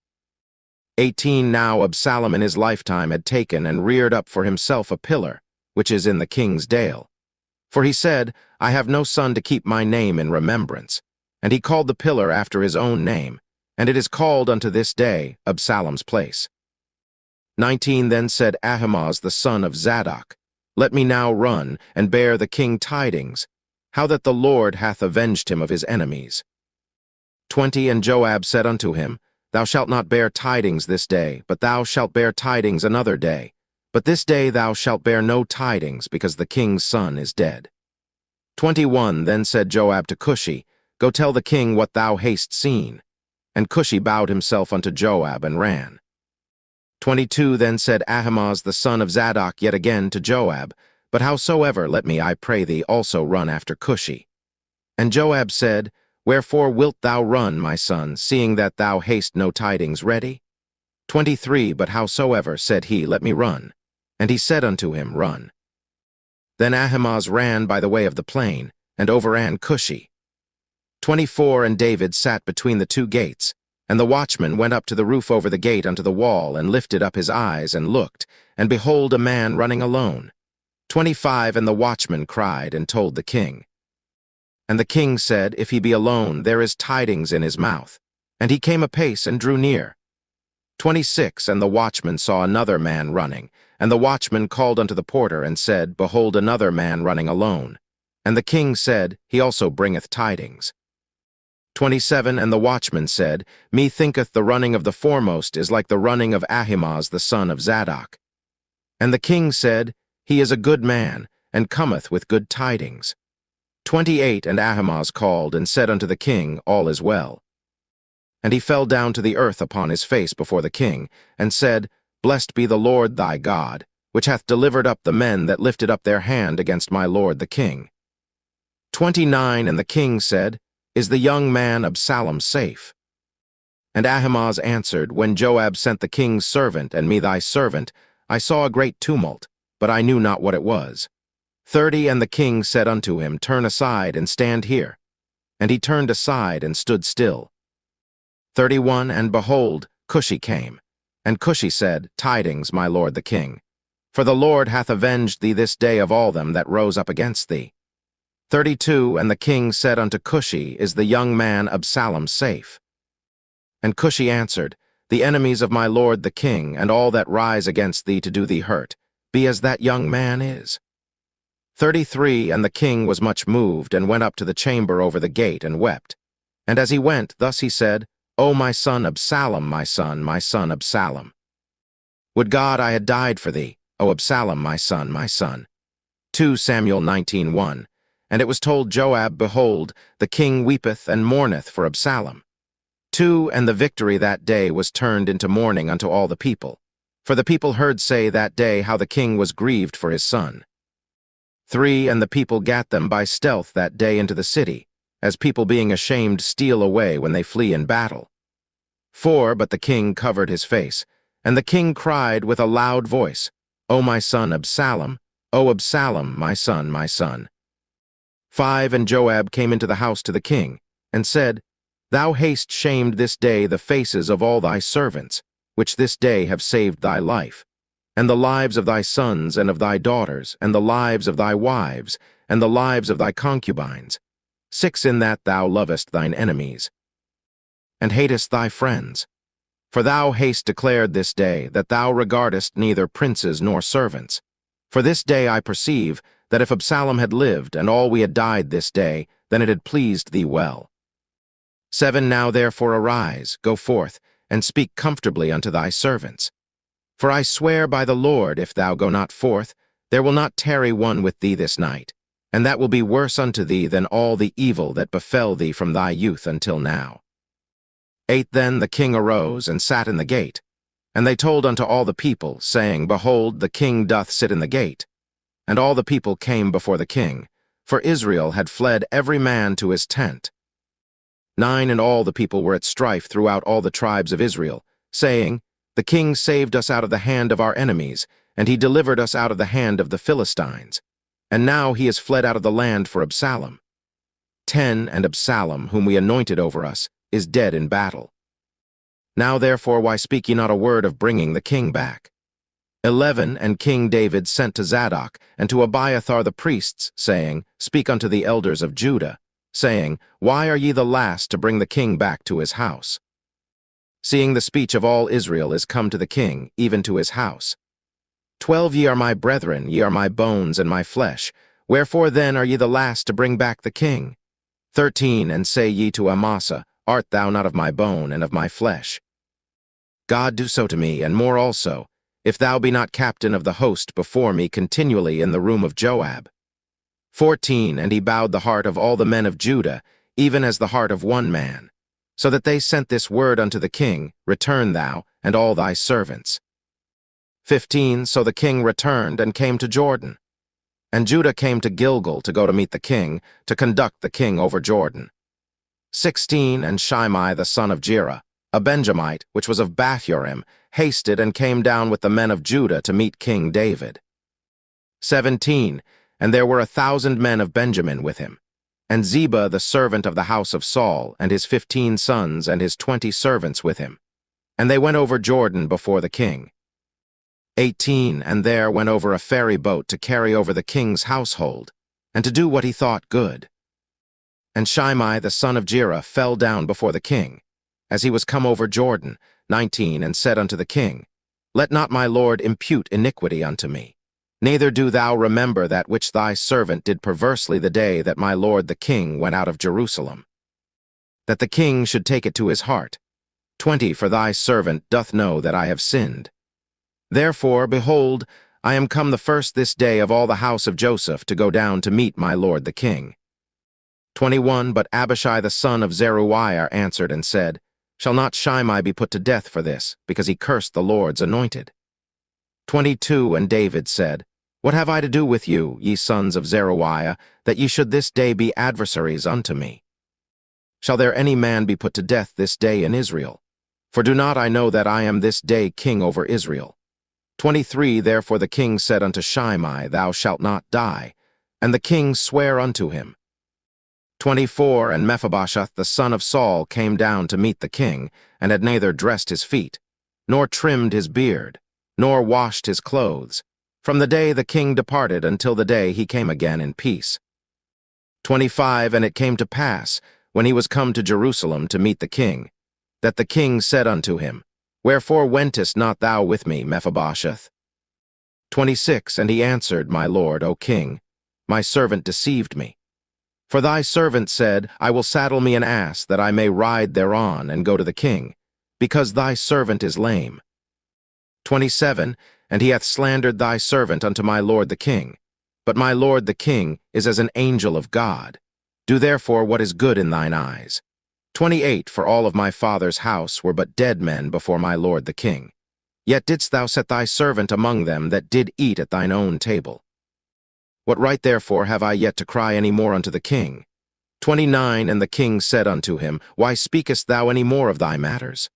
18. Now Absalom in his lifetime had taken and reared up for himself a pillar, which is in the king's dale. For he said, I have no son to keep my name in remembrance. And he called the pillar after his own name, and it is called unto this day Absalom's place. 19. Then said Ahimaaz the son of Zadok, Let me now run, and bear the king tidings, how that the Lord hath avenged him of his enemies. 20. And Joab said unto him, Thou shalt not bear tidings this day, but thou shalt bear tidings another day. But this day thou shalt bear no tidings, because the king's son is dead. 21. Then said Joab to Cushi, Go tell the king what thou hast seen. And Cushi bowed himself unto Joab and ran. 22. Then said Ahimaaz the son of Zadok yet again to Joab, But howsoever, let me, I pray thee, also run after Cushi. And Joab said, Wherefore wilt thou run, my son, seeing that thou hast no tidings ready? 23. But howsoever, said he, let me run. And he said unto him, Run. Then Ahimaaz ran by the way of the plain, and overran Cushi. 24. And David sat between the 2 gates, and the watchman went up to the roof over the gate unto the wall, and lifted up his eyes, and looked, and behold a man running alone. 25. And the watchman cried, and told the king. And the king said, If he be alone, there is tidings in his mouth. And he came apace and drew near. 26. And the watchman saw another man running, and the watchman called unto the porter, and said, Behold another man running alone. And the king said, He also bringeth tidings. 27. And the watchman said, Methinketh the running of the foremost is like the running of Ahimaaz the son of Zadok. And the king said, He is a good man, and cometh with good tidings. 28. And Ahimaaz called, and said unto the king, All is well. And he fell down to the earth upon his face before the king, and said, Blessed be the Lord thy God, which hath delivered up the men that lifted up their hand against my lord the king. 29 And the king said, Is the young man Absalom safe? And Ahimaaz answered, When Joab sent the king's servant and me thy servant, I saw a great tumult, but I knew not what it was. 30 And the king said unto him, Turn aside and stand here. And he turned aside and stood still. 31 And behold, Cushi came. And Cushi said, Tidings, my lord the king. For the Lord hath avenged thee this day of all them that rose up against thee. 32 And the king said unto Cushi, Is the young man Absalom safe? And Cushi answered, The enemies of my lord the king, and all that rise against thee to do thee hurt, be as that young man is. 33 And the king was much moved, and went up to the chamber over the gate, and wept. And as he went, thus he said, O my son Absalom, my son Absalom. Would God I had died for thee, O Absalom, my son, my son. 2 Samuel 19:1. And it was told Joab, Behold, the king weepeth and mourneth for Absalom. 2 And the victory that day was turned into mourning unto all the people. For the people heard say that day how the king was grieved for his son. 3 And the people gat them by stealth that day into the city, as people being ashamed steal away when they flee in battle. 4 But the king covered his face, and the king cried with a loud voice, O my son Absalom, O Absalom, my son, my son. 5 And Joab came into the house to the king, and said, Thou hast shamed this day the faces of all thy servants, which this day have saved thy life, and the lives of thy sons and of thy daughters, and the lives of thy wives, and the lives of thy concubines. 6 In that thou lovest thine enemies, and hatest thy friends. For thou hast declared this day that thou regardest neither princes nor servants. For this day I perceive that if Absalom had lived, and all we had died this day, then it had pleased thee well. 7 Now therefore arise, go forth, and speak comfortably unto thy servants. For I swear by the Lord, if thou go not forth, there will not tarry one with thee this night, and that will be worse unto thee than all the evil that befell thee from thy youth until now. 8 Then the king arose and sat in the gate. And they told unto all the people, saying, Behold, the king doth sit in the gate. And all the people came before the king, for Israel had fled every man to his tent. 9 And all the people were at strife throughout all the tribes of Israel, saying, The king saved us out of the hand of our enemies, and he delivered us out of the hand of the Philistines. And now he is fled out of the land for Absalom. 10 And Absalom, whom we anointed over us, is dead in battle. Now therefore why speak ye not a word of bringing the king back? 11 And King David sent to Zadok and to Abiathar the priests, saying, Speak unto the elders of Judah, saying, Why are ye the last to bring the king back to his house? Seeing the speech of all Israel is come to the king, even to his house. 12 Ye are my brethren, ye are my bones and my flesh. Wherefore then are ye the last to bring back the king? 13 And say ye to Amasa, Art thou not of my bone and of my flesh? God do so to me, and more also, if thou be not captain of the host before me continually in the room of Joab. 14 And he bowed the heart of all the men of Judah, even as the heart of one man, so that they sent this word unto the king, Return thou, and all thy servants. 15 So the king returned and came to Jordan. And Judah came to Gilgal to go to meet the king, to conduct the king over Jordan. 16 And Shimei the son of Gera, a Benjamite, which was of Bathjorim, hasted and came down with the men of Judah to meet King David. 17 And there were 1,000 men of Benjamin with him, and Ziba the servant of the house of Saul, and his 15 sons and his 20 servants with him. And they went over Jordan before the king. 18 And there went over a ferry boat to carry over the king's household, and to do what he thought good. And Shimei the son of Gera fell down before the king, as he was come over Jordan. 19 And said unto the king, Let not my lord impute iniquity unto me, neither do thou remember that which thy servant did perversely the day that my lord the king went out of Jerusalem, that the king should take it to his heart. 20 For thy servant doth know that I have sinned. Therefore, behold, I am come the first this day of all the house of Joseph to go down to meet my lord the king. 21 But Abishai the son of Zeruiah answered and said, Shall not Shimei be put to death for this, because he cursed the Lord's anointed? 22 And David said, What have I to do with you, ye sons of Zeruiah, that ye should this day be adversaries unto me? Shall there any man be put to death this day in Israel? For do not I know that I am this day king over Israel? 23 Therefore the king said unto Shimei, Thou shalt not die. And the king sware unto him. 24 And Mephibosheth the son of Saul came down to meet the king, and had neither dressed his feet, nor trimmed his beard, nor washed his clothes, from the day the king departed until the day he came again in peace. 25 And it came to pass, when he was come to Jerusalem to meet the king, that the king said unto him, Wherefore wentest not thou with me, Mephibosheth? 26 And he answered, My lord, O king, my servant deceived me. For thy servant said, I will saddle me an ass, that I may ride thereon and go to the king, because thy servant is lame. 27 And he hath slandered thy servant unto my lord the king. But my lord the king is as an angel of God. Do therefore what is good in thine eyes. 28 For all of my father's house were but dead men before my lord the king. Yet didst thou set thy servant among them that did eat at thine own table. What right therefore have I yet to cry any more unto the king? 29 And the king said unto him, Why speakest thou any more of thy matters?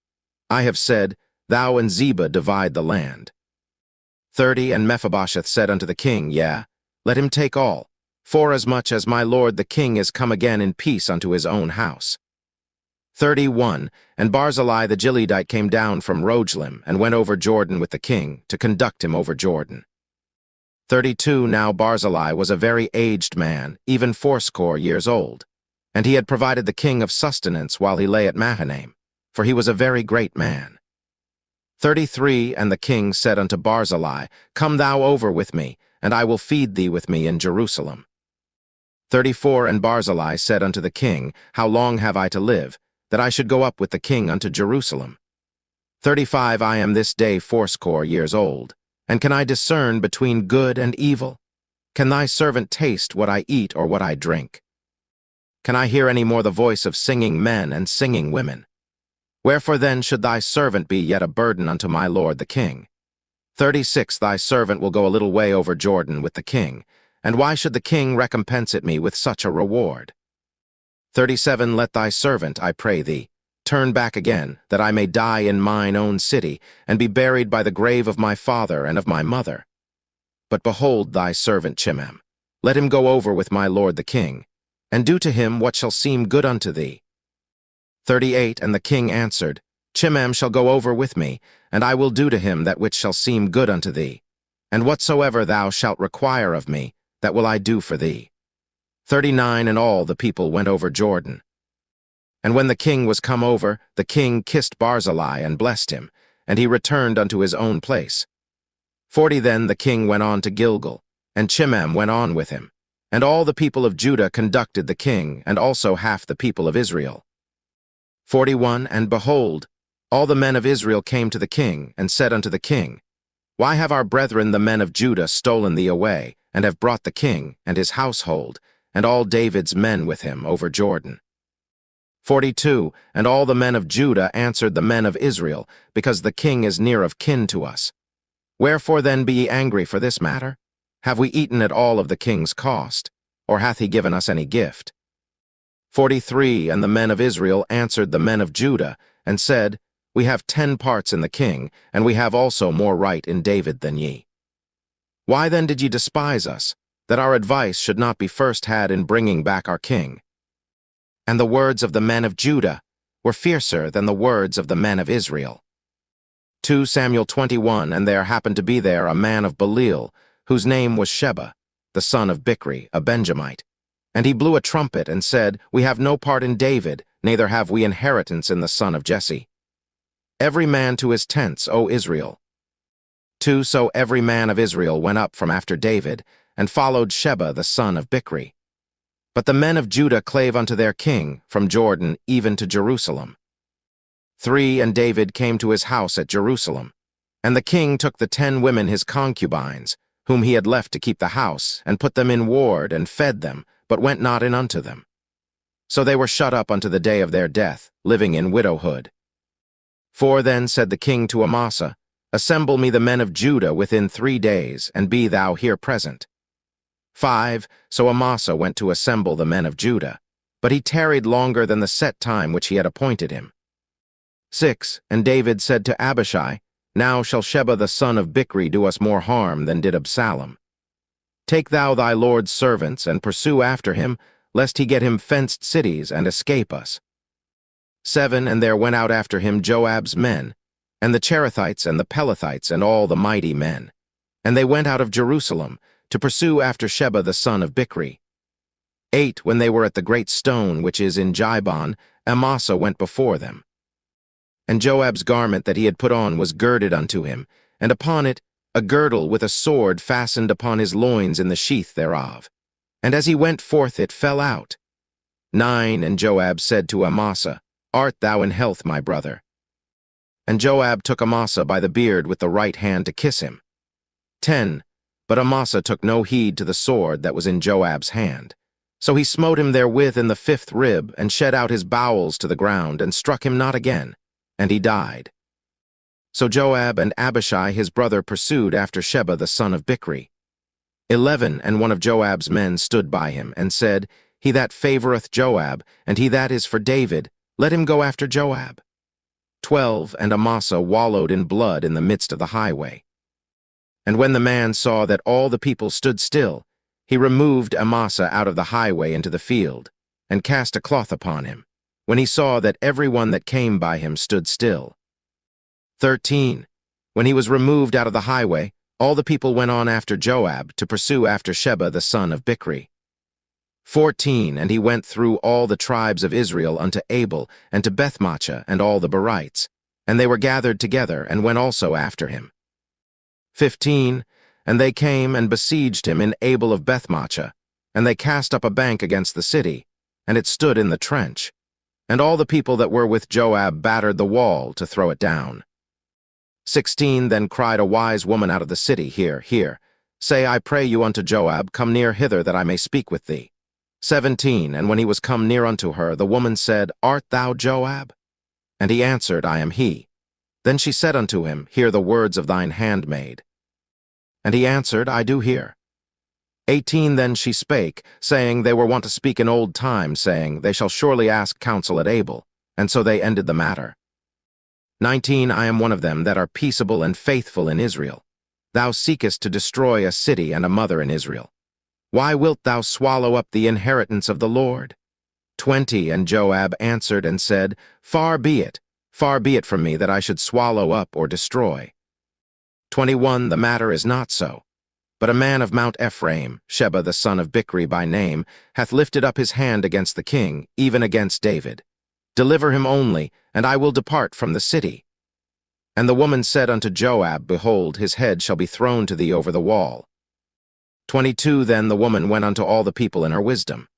I have said, Thou and Ziba divide the land. 30 And Mephibosheth said unto the king, Yea, let him take all, forasmuch as my lord the king is come again in peace unto his own house. 31 And Barzillai the Gileadite came down from Rogelim, and went over Jordan with the king, to conduct him over Jordan. 32 Now Barzillai was a very aged man, even 80 years old, and he had provided the king of sustenance while he lay at Mahanaim, for he was a very great man. 33 And the king said unto Barzillai, Come thou over with me, and I will feed thee with me in Jerusalem. 34 And Barzillai said unto the king, How long have I to live, that I should go up with the king unto Jerusalem? 35 I am this day 80 years old, and can I discern between good and evil? Can thy servant taste what I eat or what I drink? Can I hear any more the voice of singing men and singing women? Wherefore then should thy servant be yet a burden unto my lord the king? 36 Thy servant will go a little way over Jordan with the king, and why should the king recompense it me with such a reward? 37 Let thy servant, I pray thee, turn back again, that I may die in mine own city, and be buried by the grave of my father and of my mother. But behold thy servant Chimham, let him go over with my lord the king, and do to him what shall seem good unto thee. 38 And the king answered, Chimham shall go over with me, and I will do to him that which shall seem good unto thee, and whatsoever thou shalt require of me, that will I do for thee. 39 And all the people went over Jordan. And when the king was come over, the king kissed Barzillai and blessed him, and he returned unto his own place. 40 Then the king went on to Gilgal, and Chimham went on with him, and all the people of Judah conducted the king, and also half the people of Israel. 41 And behold, all the men of Israel came to the king, and said unto the king, Why have our brethren the men of Judah stolen thee away, and have brought the king, and his household, and all David's men with him over Jordan? 42 And all the men of Judah answered the men of Israel, Because the king is near of kin to us. Wherefore then be ye angry for this matter? Have we eaten at all of the king's cost, or hath he given us any gift? 43 And the men of Israel answered the men of Judah, and said, We have 10 parts in the king, and we have also more right in David than ye. Why then did ye despise us, that our advice should not be first had in bringing back our king? And the words of the men of Judah were fiercer than the words of the men of Israel. 2 Samuel 21 And there happened to be there a man of Belial, whose name was Sheba, the son of Bichri, a Benjamite. And he blew a trumpet, and said, We have no part in David, neither have we inheritance in the son of Jesse. Every man to his tents, O Israel. 2 So every man of Israel went up from after David, and followed Sheba the son of Bichri. But the men of Judah clave unto their king, from Jordan even to Jerusalem. 3 And David came to his house at Jerusalem. And the king took the 10 women his concubines, whom he had left to keep the house, and put them in ward, and fed them, but went not in unto them. So they were shut up unto the day of their death, living in widowhood. 4 Then said the king to Amasa, Assemble me the men of Judah within 3 days, and be thou here present. 5 So Amasa went to assemble the men of Judah, but he tarried longer than the set time which he had appointed him. 6 And David said to Abishai, Now shall Sheba the son of Bichri do us more harm than did Absalom. Take thou thy lord's servants, and pursue after him, lest he get him fenced cities and escape us. 7 And there went out after him Joab's men, and the Cherethites and the Pelethites and all the mighty men. And they went out of Jerusalem to pursue after Sheba the son of Bichri. 8 When they were at the great stone which is in Jibon, Amasa went before them. And Joab's garment that he had put on was girded unto him, and upon it a girdle with a sword fastened upon his loins in the sheath thereof. And as he went forth it fell out. 9 And Joab said to Amasa, Art thou in health, my brother? And Joab took Amasa by the beard with the right hand to kiss him. 10 But Amasa took no heed to the sword that was in Joab's hand. So he smote him therewith in the 5th rib, and shed out his bowels to the ground, and struck him not again, and he died. So Joab and Abishai his brother pursued after Sheba the son of Bichri. 11 And one of Joab's men stood by him, and said, He that favoreth Joab, and he that is for David, let him go after Joab. 12 And Amasa wallowed in blood in the midst of the highway. And when the man saw that all the people stood still, he removed Amasa out of the highway into the field, and cast a cloth upon him, when he saw that every one that came by him stood still. 13 When he was removed out of the highway, all the people went on after Joab to pursue after Sheba the son of Bichri. 14 And he went through all the tribes of Israel unto Abel, and to Bethmaachah, and all the Berites, and they were gathered together, and went also after him. 15 And they came and besieged him in Abel of Bethmaachah, and they cast up a bank against the city, and it stood in the trench. And all the people that were with Joab battered the wall to throw it down. 16 Then cried a wise woman out of the city, Hear, hear. Say, I pray you unto Joab, Come near hither, that I may speak with thee. 17 And when he was come near unto her, the woman said, Art thou Joab? And he answered, I am he. Then she said unto him, Hear the words of thine handmaid. And he answered, I do hear. 18 Then she spake, saying, They were wont to speak in old time, saying, They shall surely ask counsel at Abel. And so they ended the matter. 19 I am one of them that are peaceable and faithful in Israel. Thou seekest to destroy a city and a mother in Israel. Why wilt thou swallow up the inheritance of the Lord? 20 And Joab answered and said, far be it from me that I should swallow up or destroy. 21 The matter is not so. But a man of Mount Ephraim, Sheba the son of Bichri by name, hath lifted up his hand against the king, even against David. Deliver him only, and I will depart from the city. And the woman said unto Joab, Behold, his head shall be thrown to thee over the wall. 22 Then the woman went unto all the people in her wisdom.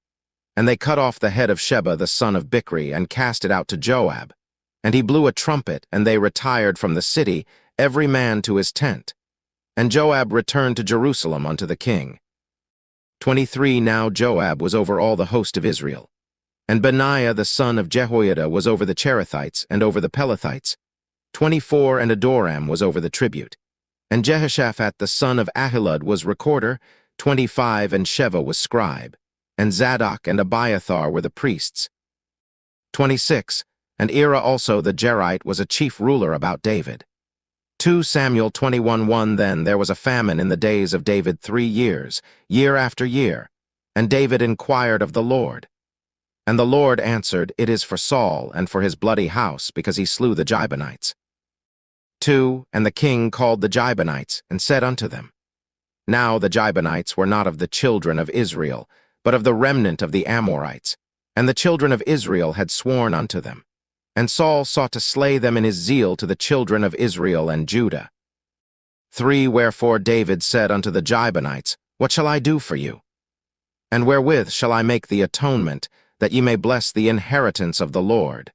And they cut off the head of Sheba the son of Bichri, and cast it out to Joab. And he blew a trumpet, and they retired from the city, every man to his tent. And Joab returned to Jerusalem unto the king. 23 Now Joab was over all the host of Israel. And Benaiah the son of Jehoiada was over the Cherethites, and over the Pelethites. 24 And Adoram was over the tribute. And Jehoshaphat the son of Ahilud was recorder. 25 And Sheva was scribe. And Zadok and Abiathar were the priests. 26 And Ira also the Jerite was a chief ruler about David. 2 Samuel 21:1 Then there was a famine in the days of David 3 years, year after year. And David inquired of the Lord. And the Lord answered, It is for Saul and for his bloody house, because he slew the Gibeonites. 2 And the king called the Gibeonites, and said unto them, Now the Gibeonites were not of the children of Israel, but of the remnant of the Amorites, and the children of Israel had sworn unto them. And Saul sought to slay them in his zeal to the children of Israel and Judah. 3 Wherefore David said unto the Gibeonites, What shall I do for you? And wherewith shall I make the atonement, that ye may bless the inheritance of the Lord?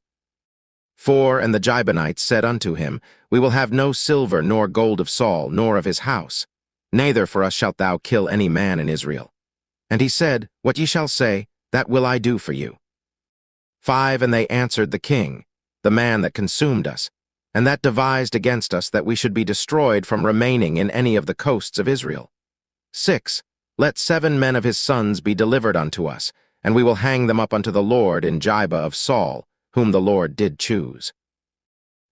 4 And the Gibeonites said unto him, We will have no silver nor gold of Saul, nor of his house. Neither for us shalt thou kill any man in Israel. And he said, What ye shall say, that will I do for you. 5 And they answered the king, The man that consumed us, and that devised against us that we should be destroyed from remaining in any of the coasts of Israel. 6. Let 7 men of his sons be delivered unto us, and we will hang them up unto the Lord in Gibeah of Saul, whom the Lord did choose.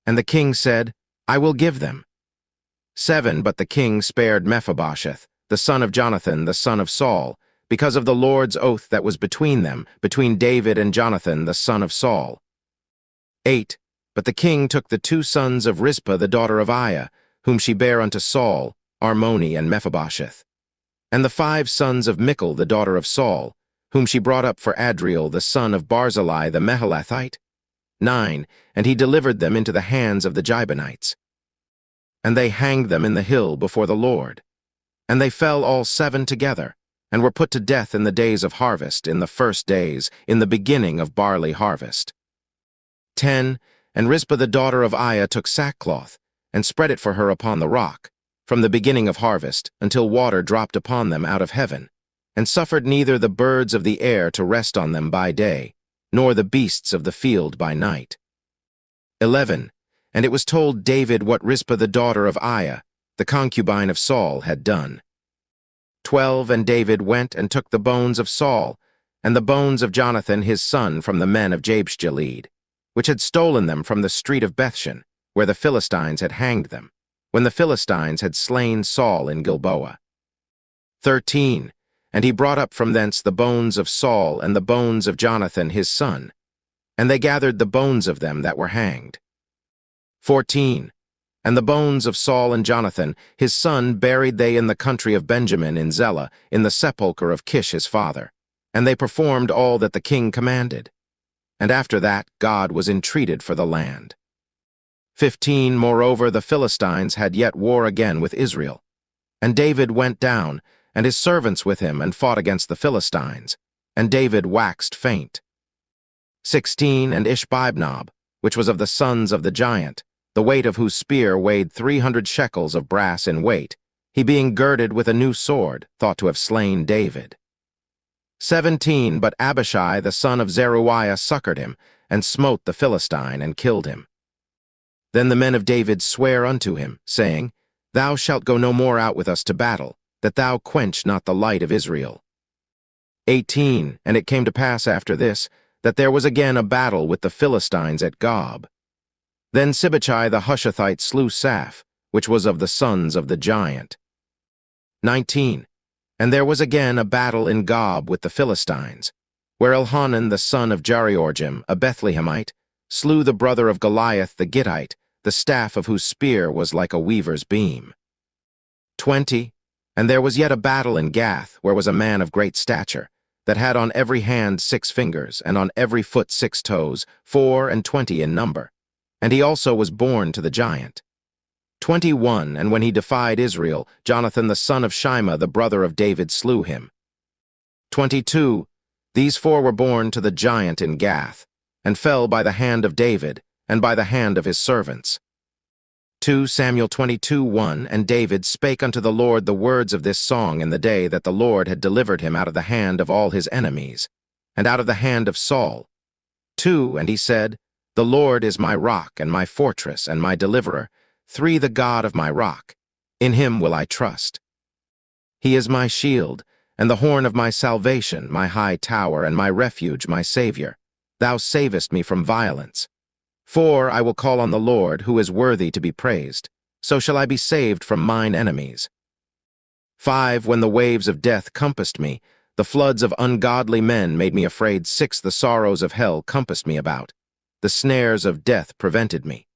And the king said, I will give them. 7. But the king spared Mephibosheth, the son of Jonathan, the son of Saul, because of the Lord's oath that was between them, between David and Jonathan, the son of Saul. 8. But the king took the 2 sons of Rizpah, the daughter of Aiah, whom she bare unto Saul, Armoni and Mephibosheth, and the 5 sons of Michal, the daughter of Saul, whom she brought up for Adriel, the son of Barzillai the Mehalathite. 9. And he delivered them into the hands of the Gibeonites. And they hanged them in the hill before the Lord. And they fell all 7 together, and were put to death in the days of harvest, in the first days, in the beginning of barley harvest. 10. And Rizpah the daughter of Aiah took sackcloth, and spread it for her upon the rock, from the beginning of harvest, until water dropped upon them out of heaven, and suffered neither the birds of the air to rest on them by day, nor the beasts of the field by night. 11. And it was told David what Rizpah the daughter of Aiah, the concubine of Saul, had done. 12. And David went and took the bones of Saul, and the bones of Jonathan his son from the men of Jabeshgilead, which had stolen them from the street of Bethshan, where the Philistines had hanged them, when the Philistines had slain Saul in Gilboa. 13. And he brought up from thence the bones of Saul and the bones of Jonathan his son, and they gathered the bones of them that were hanged. 14. And the bones of Saul and Jonathan his son buried they in the country of Benjamin in Zelah, in the sepulchre of Kish his father, and they performed all that the king commanded. And after that God was entreated for the land. 15. Moreover, the Philistines had yet war again with Israel. And David went down, and his servants with him, and fought against the Philistines. And David waxed faint. 16. And Ishbi-benob, which was of the sons of the giant, the weight of whose spear weighed 300 shekels of brass in weight, he being girded with a new sword, thought to have slain David. 17. But Abishai the son of Zeruiah succored him, and smote the Philistine, and killed him. Then the men of David sware unto him, saying, Thou shalt go no more out with us to battle, that thou quench not the light of Israel. 18. And it came to pass after this, that there was again a battle with the Philistines at Gob. Then Sibbechai the Hushathite slew Saph, which was of the sons of the giant. 19. And there was again a battle in Gob with the Philistines, where Elhanan the son of Jariorjim, a Bethlehemite, slew the brother of Goliath the Gittite, the staff of whose spear was like a weaver's beam. 20. And there was yet a battle in Gath, where was a man of great stature, that had on every hand 6 fingers, and on every foot 6 toes, 24 in number. And he also was born to the giant. 21. And when he defied Israel, Jonathan the son of Shimea, the brother of David, slew him. 22. These 4 were born to the giant in Gath, and fell by the hand of David, and by the hand of his servants. 2 Samuel 22:1. And David spake unto the Lord the words of this song in the day that the Lord had delivered him out of the hand of all his enemies, and out of the hand of Saul. 2 And he said, The Lord is my rock, and my fortress, and my deliverer. 3 The God of my rock. In him will I trust. He is my shield, and the horn of my salvation, my high tower, and my refuge, my Savior. Thou savest me from violence. 4 I will call on the Lord, who is worthy to be praised. So shall I be saved from mine enemies. 5 When the waves of death compassed me, the floods of ungodly men made me afraid. 6 The sorrows of hell compassed me about. The snares of death prevented me.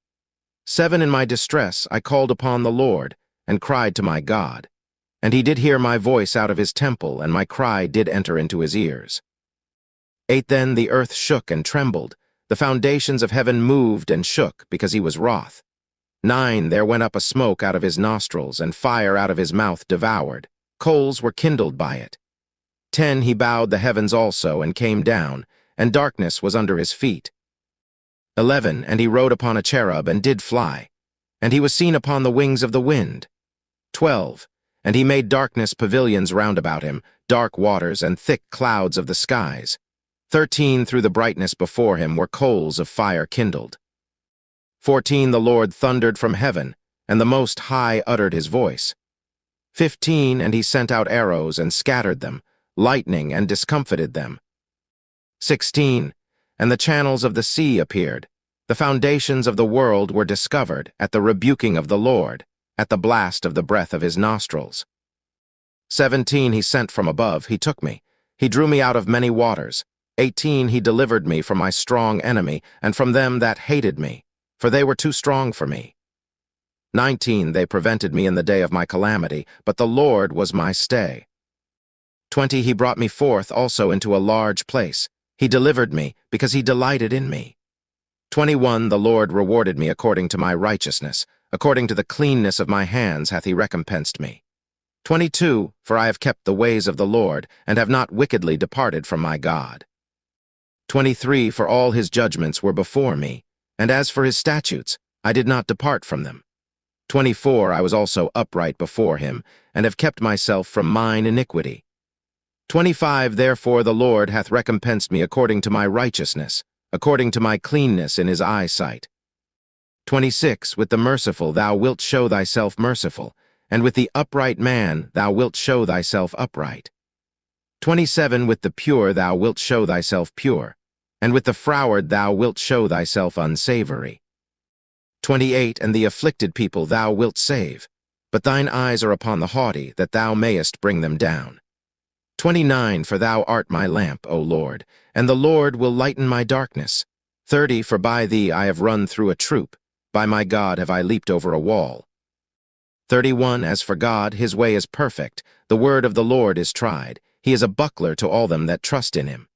7 In my distress I called upon the Lord, and cried to my God. And he did hear my voice out of his temple, and my cry did enter into his ears. 8 Then the earth shook and trembled. The foundations of heaven moved and shook, because he was wroth. 9 There went up a smoke out of his nostrils, and fire out of his mouth devoured. Coals were kindled by it. 10 He bowed the heavens also, and came down, and darkness was under his feet. 11 And he rode upon a cherub, and did fly, and he was seen upon the wings of the wind. 12 And he made darkness pavilions round about him, dark waters, and thick clouds of the skies. 13 Through the brightness before him were coals of fire kindled. 14 The Lord thundered from heaven, and the Most High uttered his voice. 15 And he sent out arrows and scattered them, lightning and discomfited them. 16 And the channels of the sea appeared. The foundations of the world were discovered at the rebuking of the Lord, at the blast of the breath of his nostrils. 17 He sent from above, he took me. He drew me out of many waters. 18 He delivered me from my strong enemy, and from them that hated me, for they were too strong for me. 19 They prevented me in the day of my calamity, but the Lord was my stay. 20 He brought me forth also into a large place. He delivered me, because he delighted in me. 21 The Lord rewarded me according to my righteousness. According to the cleanness of my hands hath he recompensed me. 22 For I have kept the ways of the Lord, and have not wickedly departed from my God. 23 For all his judgments were before me, and as for his statutes, I did not depart from them. 24 I was also upright before him, and have kept myself from mine iniquity. 25 Therefore the Lord hath recompensed me according to my righteousness, according to my cleanness in his eyesight. 26 With the merciful thou wilt show thyself merciful, and with the upright man thou wilt show thyself upright. 27 With the pure thou wilt show thyself pure, and with the froward thou wilt show thyself unsavory. 28 And the afflicted people thou wilt save, but thine eyes are upon the haughty, that thou mayest bring them down. 29 For thou art my lamp, O Lord, and the Lord will lighten my darkness. 30 For by thee I have run through a troop, by my God have I leaped over a wall. 31 As for God, his way is perfect, the word of the Lord is tried. He is a buckler to all them that trust in him.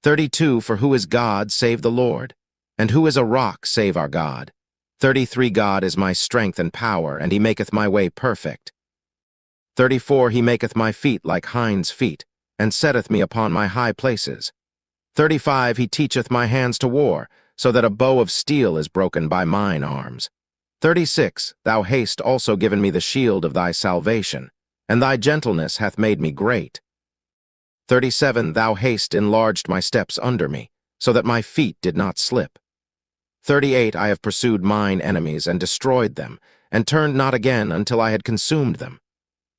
32 For who is God save the Lord? And who is a rock save our God? 33 God is my strength and power, and he maketh my way perfect. 34 He maketh my feet like hinds' feet, and setteth me upon my high places. 35 He teacheth my hands to war, so that a bow of steel is broken by mine arms. 36 Thou hast also given me the shield of thy salvation, and thy gentleness hath made me great. 37 Thou hast enlarged my steps under me, so that my feet did not slip. 38 I have pursued mine enemies and destroyed them, and turned not again until I had consumed them.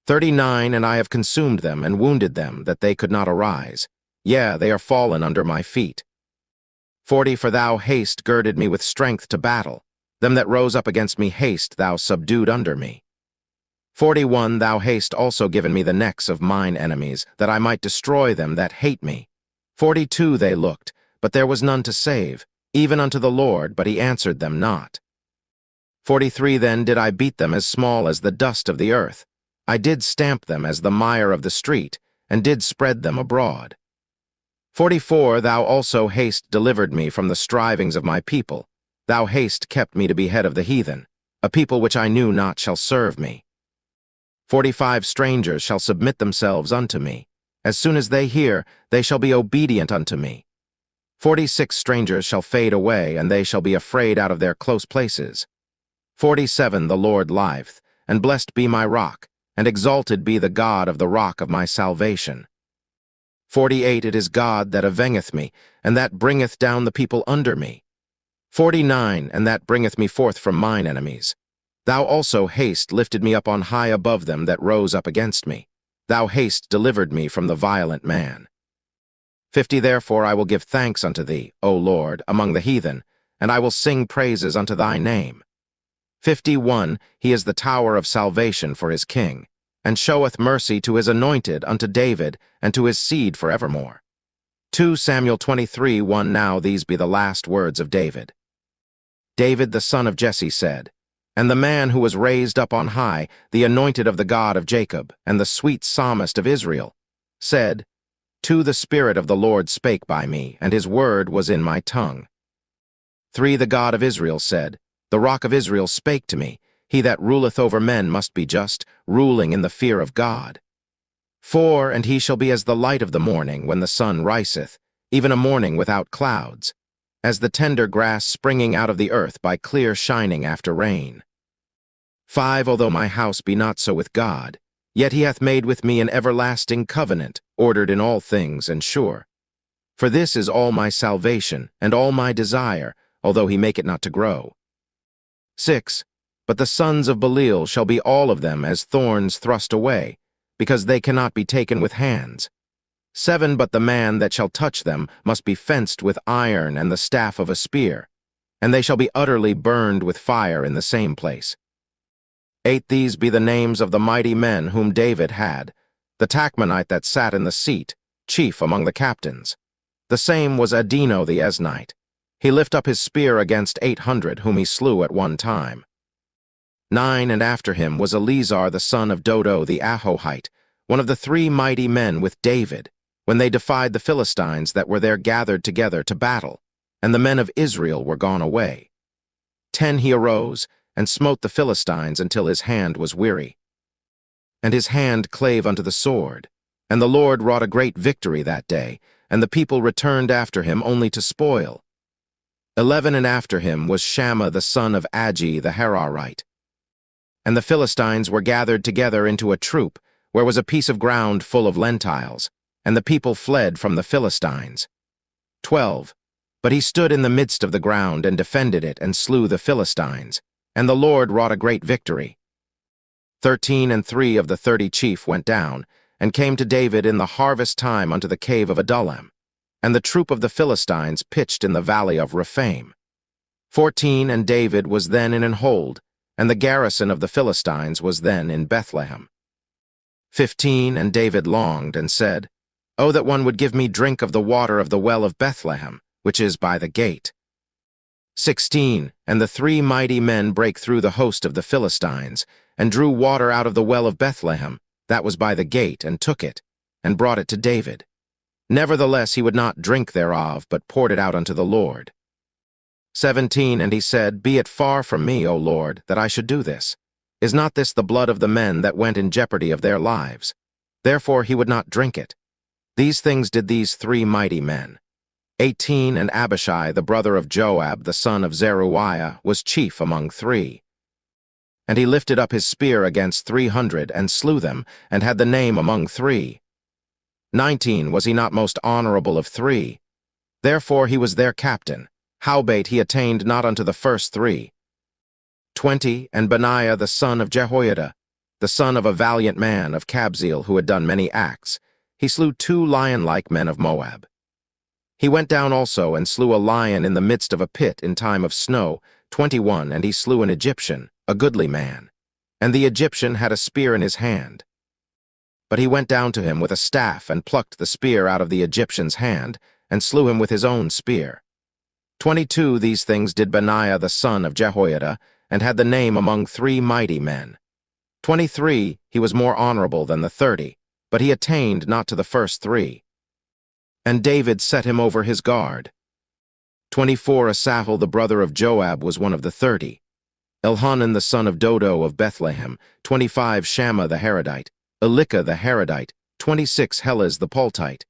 39 And I have consumed them and wounded them, that they could not arise. Yea, they are fallen under my feet. 40 For thou hast girded me with strength to battle. Them that rose up against me hast thou subdued under me. 41 Thou hast also given me the necks of mine enemies, that I might destroy them that hate me. 42 They looked, but there was none to save, even unto the Lord, but he answered them not. 43 Then did I beat them as small as the dust of the earth. I did stamp them as the mire of the street, and did spread them abroad. 44 Thou also hast delivered me from the strivings of my people. Thou hast kept me to be head of the heathen. A people which I knew not shall serve me. 45 Strangers shall submit themselves unto me. As soon as they hear, they shall be obedient unto me. 46 Strangers shall fade away, and they shall be afraid out of their close places. 47 The Lord liveth, and blessed be my rock, and exalted be the God of the rock of my salvation. 48 It is God that avengeth me, and that bringeth down the people under me. 49 And that bringeth me forth from mine enemies. Thou also hast lifted me up on high above them that rose up against me. Thou hast delivered me from the violent man. 50 Therefore I will give thanks unto thee, O Lord, among the heathen, and I will sing praises unto thy name. 51 He is the tower of salvation for his king, and showeth mercy to his anointed, unto David, and to his seed forevermore. 2 Samuel 23:1 Now these be the last words of David. David the son of Jesse said, And the man who was raised up on high, the anointed of the God of Jacob, and the sweet psalmist of Israel, said, To the Spirit of the Lord spake by me, and his word was in my tongue. 3 The God of Israel said, The rock of Israel spake to me, He that ruleth over men must be just, ruling in the fear of God. 4 And he shall be as the light of the morning when the sun riseth, even a morning without clouds, as the tender grass springing out of the earth by clear shining after rain. 5 Although my house be not so with God, yet he hath made with me an everlasting covenant, ordered in all things and sure. For this is all my salvation, and all my desire, although he make it not to grow. 6. But the sons of Belial shall be all of them as thorns thrust away, because they cannot be taken with hands. 7. But the man that shall touch them must be fenced with iron and the staff of a spear, and they shall be utterly burned with fire in the same place. 8. These be the names of the mighty men whom David had, the Tachmonite that sat in the seat, chief among the captains. The same was Adino the Esnite. He lift up his spear against 800 whom he slew at one time. 9. And after him was Eleazar the son of Dodo the Ahohite, one of the 3 mighty men with David, when they defied the Philistines that were there gathered together to battle, and the men of Israel were gone away. 10. He arose, and smote the Philistines until his hand was weary. And his hand clave unto the sword. And the Lord wrought a great victory that day, and the people returned after him only to spoil. 11. And after him was Shammah the son of Agi the Hararite. And the Philistines were gathered together into a troop, where was a piece of ground full of lentiles, and the people fled from the Philistines. 12. But he stood in the midst of the ground and defended it and slew the Philistines, and the Lord wrought a great victory. 13. And 3 of the 30 chief went down, and came to David in the harvest time unto the cave of Adullam, and the troop of the Philistines pitched in the valley of Rephaim. 14. And David was then in an hold, and the garrison of the Philistines was then in Bethlehem. 15. And David longed, and said, O that one would give me drink of the water of the well of Bethlehem, which is by the gate. 16. And the 3 mighty men brake through the host of the Philistines, and drew water out of the well of Bethlehem, that was by the gate, and took it, and brought it to David. Nevertheless he would not drink thereof, but poured it out unto the Lord. 17. And he said, Be it far from me, O Lord, that I should do this. Is not this the blood of the men that went in jeopardy of their lives? Therefore he would not drink it. These things did these 3 mighty men. 18. And Abishai, the brother of Joab, the son of Zeruiah, was chief among 3. And he lifted up his spear against 300, and slew them, and had the name among 3. 19. Was he not most honorable of 3? Therefore he was their captain. Howbeit he attained not unto the first 3. 20. And Benaiah the son of Jehoiada, the son of a valiant man of Kabzeel, who had done many acts, he slew 2 lion-like men of Moab. He went down also and slew a lion in the midst of a pit in time of snow. 21. And he slew an Egyptian, a goodly man, and the Egyptian had a spear in his hand. But he went down to him with a staff, and plucked the spear out of the Egyptian's hand, and slew him with his own spear. 22. These things did Benaiah the son of Jehoiada, and had the name among 3 mighty men. 23. He was more honorable than the 30, but he attained not to the first 3. And David set him over his guard. 24. Asahel the brother of Joab was one of the 30. Elhanan the son of Dodo of Bethlehem. 25. Shammah the Haradite. Elikah the Haradite. 26. Helez the Paltite.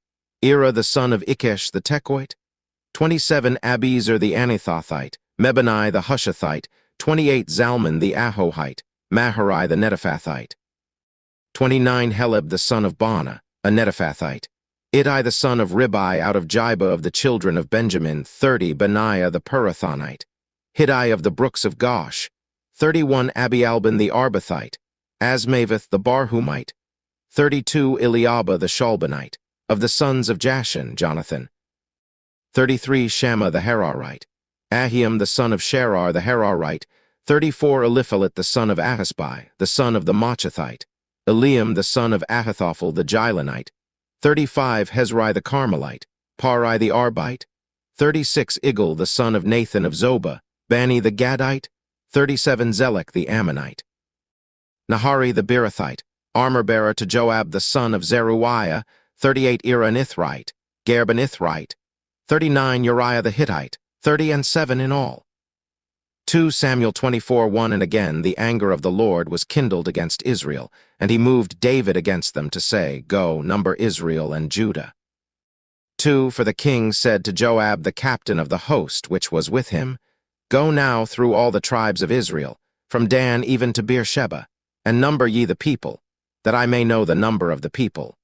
Ira the son of Ikesh the Tekoite. 27. Abiezer the Anathothite. Mebani the Hushathite. 28. Zalman the Ahohite. Maharai the Netophathite. 29. Heleb the son of Baana, a Netophathite. Ittai the son of Ribai out of Jibah of the children of Benjamin. 30. Benaiah the Pirathonite. Hiddai of the brooks of Gosh. 31. Abialban the Arbathite. Asmaveth the Barhumite. 32. Eliabah the Shalbanite, of the sons of Jashan, Jonathan. 33. Shammah the Hararite. Ahiam the son of Sherar the Hararite. 34. Eliphalet the son of Ahisbai, the son of the Machathite. Eliam the son of Ahithophel the Gilonite. 35. Hezrai the Carmelite. Parai the Arbite. 36. Igal the son of Nathan of Zobah. Bani the Gadite. 37. Zelek the Ammonite. Nahari the Beerothite, armor-bearer to Joab the son of Zeruiah. 38. Ira an Ithrite. Garb an Ithrite. 39. Uriah the Hittite. 30 and 7 in all. 2 Samuel 24:1. And again the anger of the Lord was kindled against Israel, and he moved David against them to say, Go, number Israel and Judah. 2 For the king said to Joab the captain of the host which was with him, Go now through all the tribes of Israel, from Dan even to Beersheba, and number ye the people, that I may know the number of the people.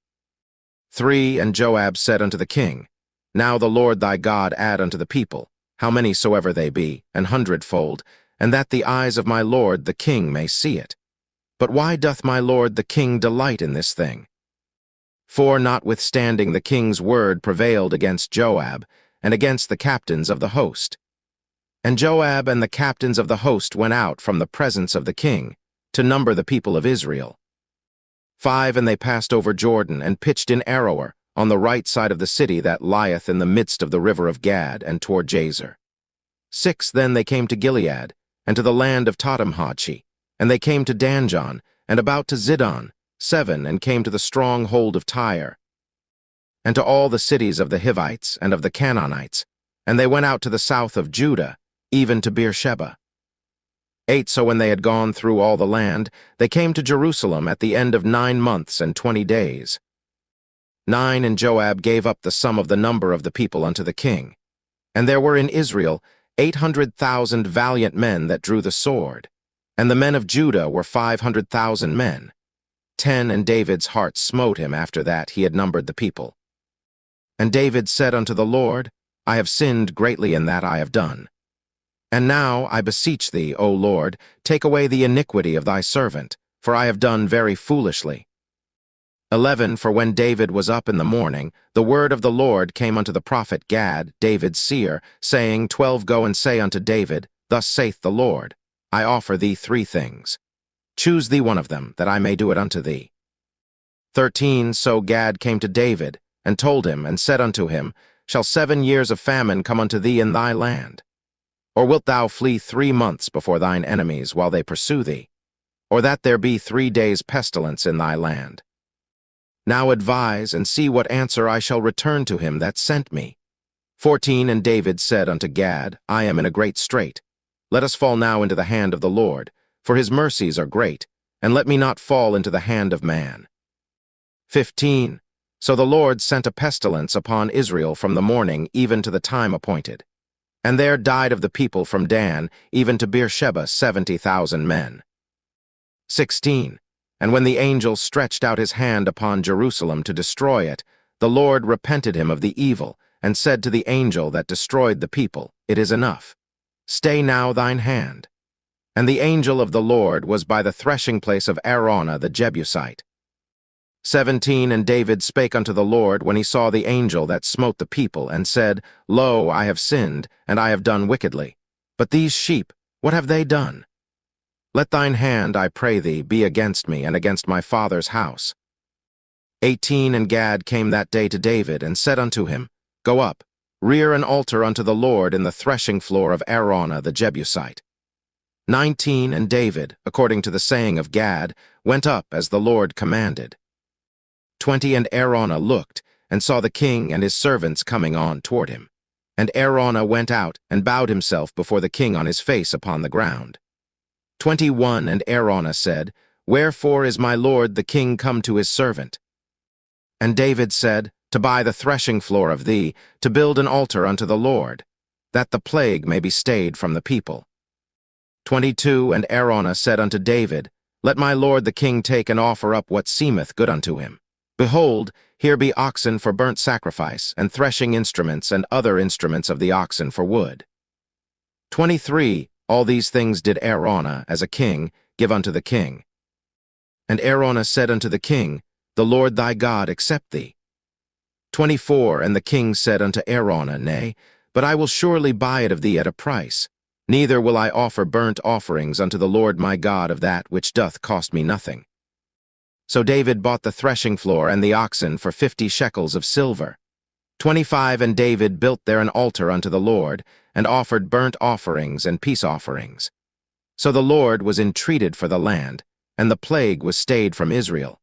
3 And Joab said unto the king, Now the Lord thy God add unto the people, how many soever they be, 100-fold, and that the eyes of my lord the king may see it. But why doth my lord the king delight in this thing? For notwithstanding the king's word prevailed against Joab, and against the captains of the host. And Joab and the captains of the host went out from the presence of the king, to number the people of Israel. 5 And they passed over Jordan, and pitched in Aroer, on the right side of the city that lieth in the midst of the river of Gad, and toward Jazer. 6 Then they came to Gilead, and to the land of Tadamhachi, and they came to Danjon, and about to Zidon. 7 And came to the stronghold of Tyre, and to all the cities of the Hivites and of the Canaanites, and they went out to the south of Judah, even to Beersheba. 8 So when they had gone through all the land, they came to Jerusalem at the end of 9 months and 20 days. 9 And Joab gave up the sum of the number of the people unto the king. And there were in Israel 800,000 valiant men that drew the sword, and the men of Judah were 500,000 men. 10 And David's heart smote him after that he had numbered the people. And David said unto the Lord, I have sinned greatly in that I have done. And now I beseech thee, O Lord, take away the iniquity of thy servant, for I have done very foolishly. 11 For when David was up in the morning, the word of the Lord came unto the prophet Gad, David's seer, saying, 12 Go and say unto David, Thus saith the Lord, I offer thee 3 things. Choose thee one of them, that I may do it unto thee. 13 So Gad came to David, and told him, and said unto him, Shall 7 years of famine come unto thee in thy land? Or wilt thou flee 3 months before thine enemies while they pursue thee? Or that there be 3 days' pestilence in thy land? Now advise, and see what answer I shall return to him that sent me. 14 And David said unto Gad, I am in a great strait. Let us fall now into the hand of the Lord, for his mercies are great, and let me not fall into the hand of man. 15 So the Lord sent a pestilence upon Israel from the morning even to the time appointed. And there died of the people from Dan even to Beersheba 70,000 men. 16 And when the angel stretched out his hand upon Jerusalem to destroy it, the Lord repented him of the evil, and said to the angel that destroyed the people, It is enough. Stay now thine hand. And the angel of the Lord was by the threshing place of Araunah the Jebusite. 17 And David spake unto the Lord when he saw the angel that smote the people, and said, Lo, I have sinned, and I have done wickedly. But these sheep, what have they done? Let thine hand, I pray thee, be against me and against my father's house. 18 And Gad came that day to David, and said unto him, Go up, rear an altar unto the Lord in the threshing floor of Araunah the Jebusite. 19 And David, according to the saying of Gad, went up as the Lord commanded. 20 And Araunah looked, and saw the king and his servants coming on toward him. And Araunah went out, and bowed himself before the king on his face upon the ground. 21 And Araunah said, Wherefore is my lord the king come to his servant? And David said, To buy the threshing floor of thee, to build an altar unto the Lord, that the plague may be stayed from the people. 22 And Araunah said unto David, Let my lord the king take and offer up what seemeth good unto him. Behold, here be oxen for burnt sacrifice, and threshing instruments, and other instruments of the oxen for wood. 23 All these things did Araunah, as a king, give unto the king. And Araunah said unto the king, The Lord thy God accept thee. 24 And the king said unto Araunah, Nay, but I will surely buy it of thee at a price. Neither will I offer burnt offerings unto the Lord my God of that which doth cost me nothing. So David bought the threshing floor and the oxen for 50 shekels of silver. 25 And David built there an altar unto the Lord, and offered burnt offerings and peace offerings. So the Lord was entreated for the land, and the plague was stayed from Israel.